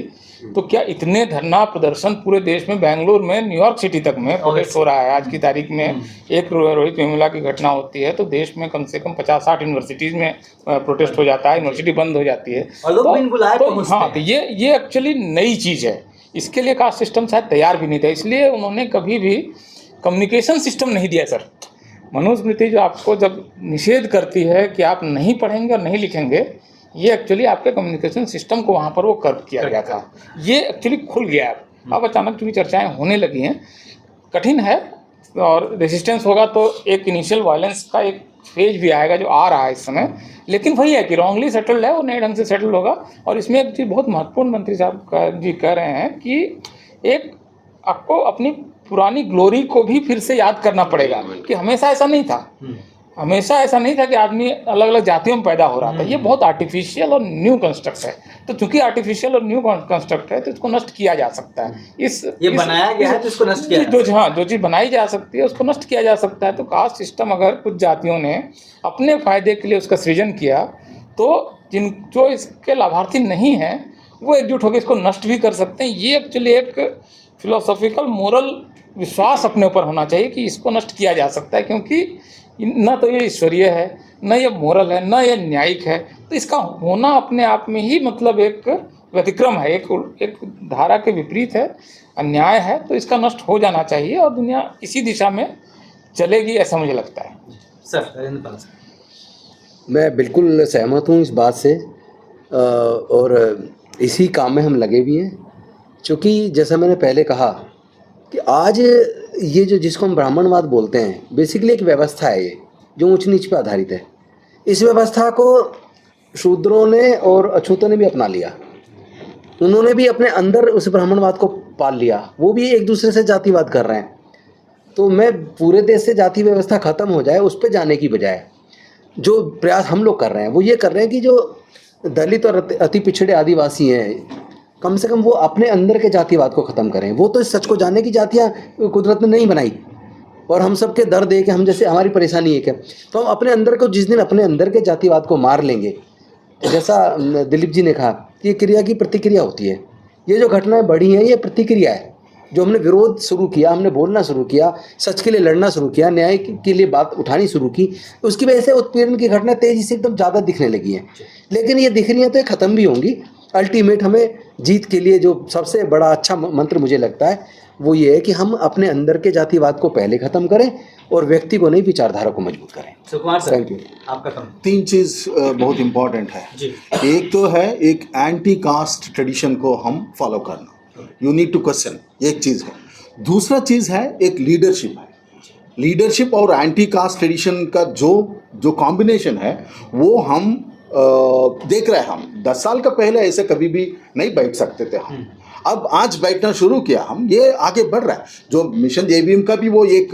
तो क्या इतने धरना प्रदर्शन पूरे देश में, बेंगलुरु में, न्यूयॉर्क सिटी तक में प्रोटेस्ट हो रहा है। आज की तारीख में एक रोहित वेमुला की घटना होती है तो देश में कम से कम 50-60 यूनिवर्सिटीज में प्रोटेस्ट हो जाता है, यूनिवर्सिटी बंद हो जाती है। हाँ, तो ये एक्चुअली नई चीज़ है, इसके लिए कास्ट सिस्टम शायद तैयार भी नहीं था, इसलिए उन्होंने कभी भी कम्युनिकेशन सिस्टम नहीं दिया। सर, मनुस्मृति जो आपको जब निषेध करती है कि आप नहीं पढ़ेंगे और नहीं लिखेंगे, ये एक्चुअली आपके कम्युनिकेशन सिस्टम को वहाँ पर वो कर्व किया गया था, ये एक्चुअली खुल गया है। अब अचानक चूँकि चर्चाएं होने लगी हैं, कठिन है और रेजिस्टेंस होगा तो एक इनिशियल वायलेंस का एक फेज भी आएगा जो आ रहा है इस समय, लेकिन वही है कि रॉन्गली सेटल्ड है, वो नए ढंग से सेटल होगा। और इसमें एक चीज़ बहुत महत्वपूर्ण मंत्री साहब जी कह रहे हैं कि एक आपको अपनी पुरानी ग्लोरी को भी फिर से याद करना पड़ेगा कि हमेशा ऐसा नहीं था। हमेशा ऐसा नहीं था कि आदमी अलग अलग जातियों में पैदा हो रहा था। ये बहुत आर्टिफिशियल और न्यू कंस्ट्रक्ट है। तो चूंकि आर्टिफिशियल और न्यू कंस्ट्रक्ट है तो इसको नष्ट किया जा सकता है। बनाया गया है तो इसको नष्ट किया जो चीज़ बनाई जा सकती है उसको नष्ट किया जा सकता है। तो कास्ट सिस्टम अगर कुछ जातियों ने अपने फायदे के लिए उसका सृजन किया तो जो इसके लाभार्थी नहीं हैं वो एकजुट होकर इसको नष्ट भी कर सकते हैं। ये एक्चुअली एक फिलोसॉफिकल मोरल विश्वास अपने ऊपर होना चाहिए कि इसको नष्ट किया जा सकता है, क्योंकि न तो ये ईश्वरीय है, न ये मोरल है, न ये न्यायिक है। तो इसका होना अपने आप में ही मतलब एक व्यतिक्रम है, एक धारा के विपरीत है, अन्याय है। तो इसका नष्ट हो जाना चाहिए और दुनिया इसी दिशा में चलेगी, ऐसा मुझे लगता है। सर मैं बिल्कुल सहमत हूँ इस बात से और इसी काम में हम लगे भी हैं। क्योंकि जैसा मैंने पहले कहा कि आज ये जिसको हम ब्राह्मणवाद बोलते हैं बेसिकली एक व्यवस्था है ये जो ऊंच नीच पे आधारित है। इस व्यवस्था को शूद्रों ने और अछूतों ने भी अपना लिया। उन्होंने भी अपने अंदर उस ब्राह्मणवाद को पाल लिया, वो भी एक दूसरे से जातिवाद कर रहे हैं। तो मैं पूरे देश से जाति व्यवस्था ख़त्म हो जाए उस पर जाने की बजाय जो प्रयास हम लोग कर रहे हैं वो ये कर रहे हैं कि जो दलित और अति पिछड़े आदिवासी हैं कम से कम वो अपने अंदर के जातिवाद को ख़त्म करें। वो तो इस सच को जाने की जातियाँ कुदरत ने नहीं बनाई और हम सबके दर्द है कि हम जैसे हमारी परेशानी है क्या, तो हम अपने अंदर को जिस दिन अपने अंदर के जातिवाद को मार लेंगे, जैसा दिलीप जी ने कहा कि ये क्रिया की प्रतिक्रिया होती है। ये जो घटनाएं बढ़ी हैं ये प्रतिक्रिया है। जो हमने विरोध शुरू किया, हमने बोलना शुरू किया, सच के लिए लड़ना शुरू किया, न्याय के लिए बात उठानी शुरू की, उसकी वजह से उत्पीड़न की घटना तेज़ी से एकदम ज़्यादा दिखने लगी हैं। लेकिन ये दिख रही हैं तो ये ख़त्म भी होंगी। अल्टीमेट हमें जीत के लिए जो सबसे बड़ा अच्छा मंत्र मुझे लगता है वो ये है कि हम अपने अंदर के जातिवाद को पहले ख़त्म करें और व्यक्ति को नहीं विचारधारा को मजबूत करें। सुकुमार सर, थैंक यू। आपका कम। 3 चीज़ बहुत इम्पॉर्टेंट है जी। एक तो है एक एंटी कास्ट ट्रेडिशन को हम फॉलो करना, यू नीड टू क्वेश्चन, एक चीज़ है। दूसरा चीज़ है एक लीडरशिप है। लीडरशिप और एंटी कास्ट ट्रेडिशन का जो कॉम्बिनेशन है वो हम देख रहे हैं। हम 10 साल का पहले ऐसे कभी भी नहीं बैठ सकते थे हम, अब आज बैठना शुरू किया हम, ये आगे बढ़ रहा है। जो मिशन जेबीएम का भी वो एक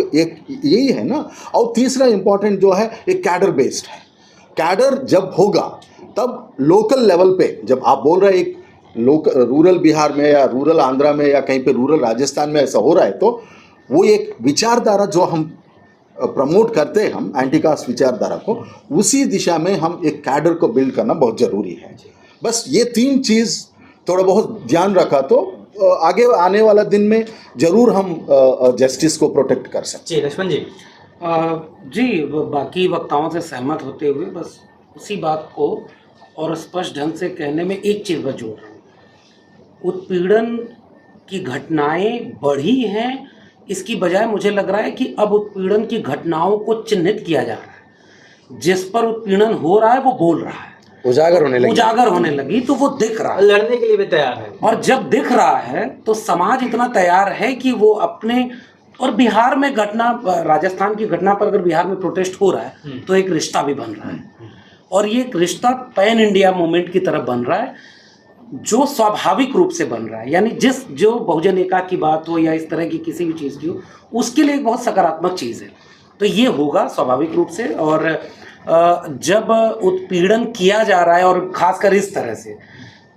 यही है ना। और तीसरा इम्पॉर्टेंट जो है एक कैडर बेस्ड है। कैडर जब होगा तब लोकल लेवल पे, जब आप बोल रहे हैं एक रूरल बिहार में या रूरल आंध्रा में या कहीं पे रूरल राजस्थान में ऐसा हो रहा है, तो वो एक विचारधारा जो हम प्रमोट करते हैं, हम एंटी कास्ट विचारधारा को, उसी दिशा में हम एक कैडर को बिल्ड करना बहुत ज़रूरी है। बस ये 3 चीज़ थोड़ा बहुत ध्यान रखा तो आगे आने वाला दिन में ज़रूर हम जस्टिस को प्रोटेक्ट कर सकते हैं। जी लक्ष्मण जी। जी, बाकी वक्ताओं से सहमत होते हुए बस उसी बात को और स्पष्ट ढंग से कहने में एक चीज़ बस जोड़ रहा हूँ। उत्पीड़न की घटनाएं बढ़ी हैं, इसकी बजाय मुझे लग रहा है कि अब उत्पीड़न की घटनाओं को चिन्हित किया जा रहा है। जिस पर उत्पीड़न हो रहा है वो बोल रहा है, उजागर होने लगी तो वो दिख रहा है, लड़ने के लिए भी तैयार है। और जब दिख रहा है तो समाज इतना तैयार है कि वो अपने, और बिहार में घटना, राजस्थान की घटना पर अगर बिहार में प्रोटेस्ट हो रहा है तो एक रिश्ता भी बन रहा है, और ये एक रिश्ता पैन इंडिया मूवमेंट की तरफ बन रहा है जो स्वाभाविक रूप से बन रहा है। यानी जो बहुजन एका की बात हो या इस तरह की किसी भी चीज़ की हो, उसके लिए एक बहुत सकारात्मक चीज़ है। तो ये होगा स्वाभाविक रूप से। और जब उत्पीड़न किया जा रहा है और खासकर इस तरह से,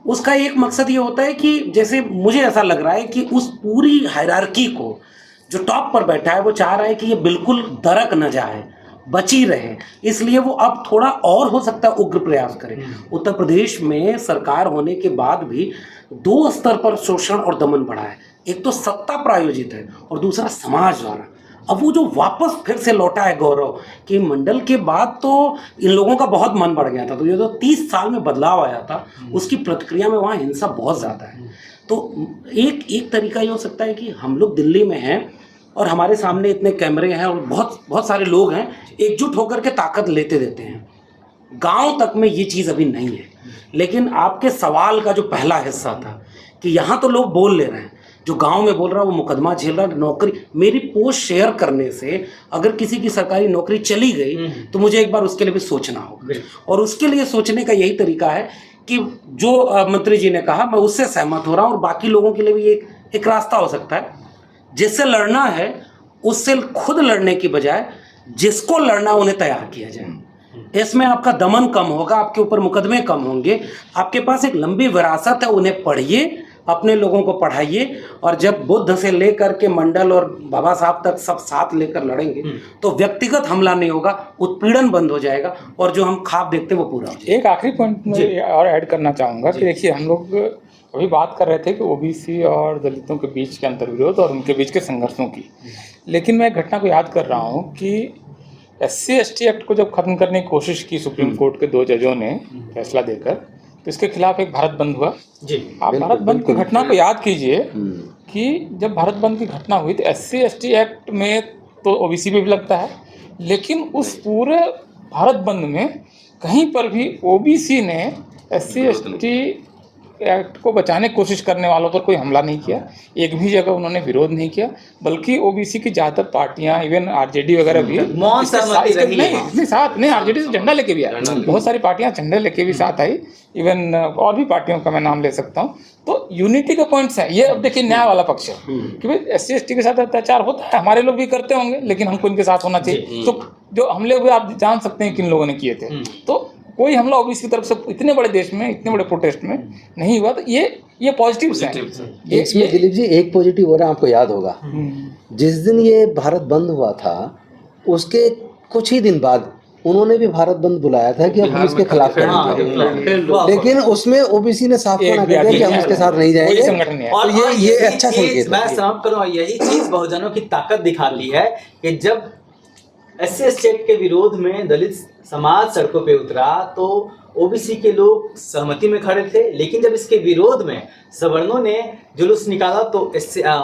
उसका एक मकसद ये होता है कि जैसे मुझे ऐसा लग रहा है कि उस पूरी हायरार्की को जो टॉप पर बैठा है वो चाह रहा है कि ये बिल्कुल दरक न जाए, बची रहे, इसलिए वो अब थोड़ा और हो सकता है उग्र प्रयास करे। उत्तर प्रदेश में सरकार होने के बाद भी 2 स्तर पर शोषण और दमन बढ़ा है। एक तो सत्ता प्रायोजित है और दूसरा समाज द्वारा। अब वो जो वापस फिर से लौटा है गौरव कि मंडल के बाद तो इन लोगों का बहुत मन बढ़ गया था, तो ये जो 30 साल में बदलाव आया था उसकी प्रतिक्रिया में वहाँ हिंसा बहुत ज़्यादा है। तो एक तरीका ये हो सकता है कि हम लोग दिल्ली में हैं और हमारे सामने इतने कैमरे हैं और बहुत सारे लोग हैं, एकजुट होकर के ताकत लेते देते हैं। गांव तक में ये चीज़ अभी नहीं है। लेकिन आपके सवाल का जो पहला हिस्सा था कि यहाँ तो लोग बोल ले रहे हैं, जो गांव में बोल रहा है वो मुकदमा झेल रहा है। नौकरी, मेरी पोस्ट शेयर करने से अगर किसी की सरकारी नौकरी चली गई तो मुझे एक बार उसके लिए भी सोचना होगा, और उसके लिए सोचने का यही तरीका है कि जो मंत्री जी ने कहा मैं उससे सहमत हो रहा हूँ। और बाकी लोगों के लिए भी एक रास्ता हो सकता है, जिससे लड़ना है उससे खुद लड़ने की बजाय जिसको लड़ना उन्हें तैयार किया जाए। इसमें आपका दमन कम होगा, आपके ऊपर मुकदमे कम होंगे, आपके पास एक लंबी विरासत है, उन्हें पढ़िए, अपने लोगों को पढ़ाइए, और जब बुद्ध से लेकर के मंडल और बाबा साहब तक सब साथ लेकर लड़ेंगे तो व्यक्तिगत हमला नहीं होगा, उत्पीड़न बंद हो जाएगा और जो हम ख्वाब देखते हैं वो पूरा हो जाएगा। एक आखिरी पॉइंट में और ऐड करना चाहूँगा कि देखिए, हम लोग अभी बात कर रहे थे कि ओबीसी और दलितों के बीच के अंतर्विरोध और उनके बीच के संघर्षों की, लेकिन मैं घटना को याद कर रहा हूँ कि SC/ST एक्ट को जब खत्म करने की कोशिश की सुप्रीम कोर्ट के 2 जजों ने फैसला देकर, तो इसके खिलाफ एक भारत बंद हुआ जी। आप भारत बंद की घटना को याद कीजिए कि जब भारत बंद की घटना हुई तो SC/ST एक्ट में तो ओबीसी भी लगता है, लेकिन उस पूरे भारत बंद में कहीं पर भी ओबीसी ने SC/ST एक्ट को बचाने की कोशिश करने वालों पर कोई हमला नहीं किया, एक भी जगह उन्होंने विरोध नहीं किया, बल्कि ओबीसी की ज़्यादातर पार्टियां, इवन आरजेडी वगैरह भी साथ नहीं, आरजेडी से झंडा लेके भी आया, बहुत सारी पार्टियां झंडे लेके भी साथ आई, इवन और भी पार्टियों का मैं नाम ले सकता हूं। तो यूनिटी का पॉइंट्स है ये। अब देखिए, न्याय वाला पक्ष है कि भाई SC/ST के साथ अत्याचार होता है, हमारे लोग भी करते होंगे, लेकिन हमको इनके साथ होना चाहिए। तो जो हमले हुए आप जान सकते हैं किन लोगों ने किए थे, तो कोई हमला ओबीसी की तरफ से इतने बड़े देश में, इतने बड़े प्रोटेस्ट में नहीं हुआ। तो ये पॉजिटिव है। इसमें दिलीप जी एक पॉजिटिव हो रहा है, आपको याद होगा जिस दिन ये भारत बंद हुआ था उसके कुछ ही दिन बाद उन्होंने भी भारत बंद बुलाया था कि हम इसके खिलाफ करेंगे, लेकिन उसमें ओबीसी ने साफ मना कर दिया कि हम इसके साथ नहीं जाएंगे। और ये अच्छा संकेत है। मैं समाप्त करूँ, यही चीज बहुजनों की ताकत दिखाती है कि जब SC/ST एक्ट के विरोध में दलित समाज सड़कों पे उतरा तो ओबीसी के लोग सहमति में खड़े थे, लेकिन जब इसके विरोध में सवर्णों ने जुलूस निकाला तो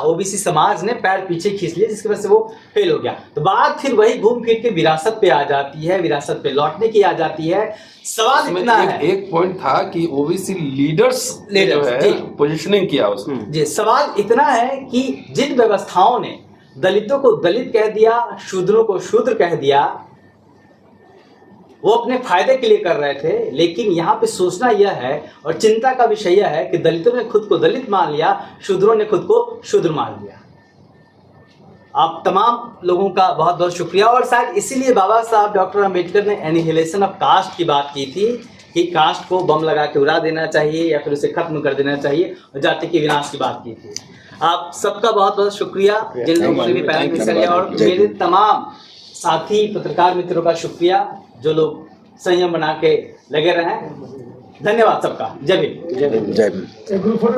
ओबीसी समाज ने पैर पीछे खींच लिया, जिसकी वजह से वो फेल हो गया। तो बात फिर वही घूम फिर के विरासत पे आ जाती है, विरासत पे लौटने की आ जाती है। सवाल इतना है, एक पॉइंट था कि ओबीसी लीडर्स जो है पोजीशनिंग किया उसने जी। सवाल इतना है कि जिन व्यवस्थाओं ने दलितों को दलित कह दिया, शूद्रों को शूद्र कह दिया, वो अपने फायदे के लिए कर रहे थे, लेकिन यहाँ पे सोचना यह है और चिंता का विषय यह है कि दलितों ने खुद को दलित मान लिया, शूद्रों ने खुद को शूद्र मान लिया। आप तमाम लोगों का बहुत बहुत शुक्रिया। और शायद इसीलिए बाबा साहब डॉक्टर अम्बेडकर ने एनिहिलेशन ऑफ कास्ट की बात की थी कि कास्ट को बम लगा के उड़ा देना चाहिए या फिर उसे खत्म कर देना चाहिए, और जाति के विनाश की बात की थी। आप सबका बहुत बहुत शुक्रिया जिन लोगों ने भी पैनल में हिस्सा लिया, और मेरे तमाम साथी पत्रकार मित्रों का शुक्रिया जो लोग संयम बना के लगे रहे। धन्यवाद सबका। जय भीम। जय भीम।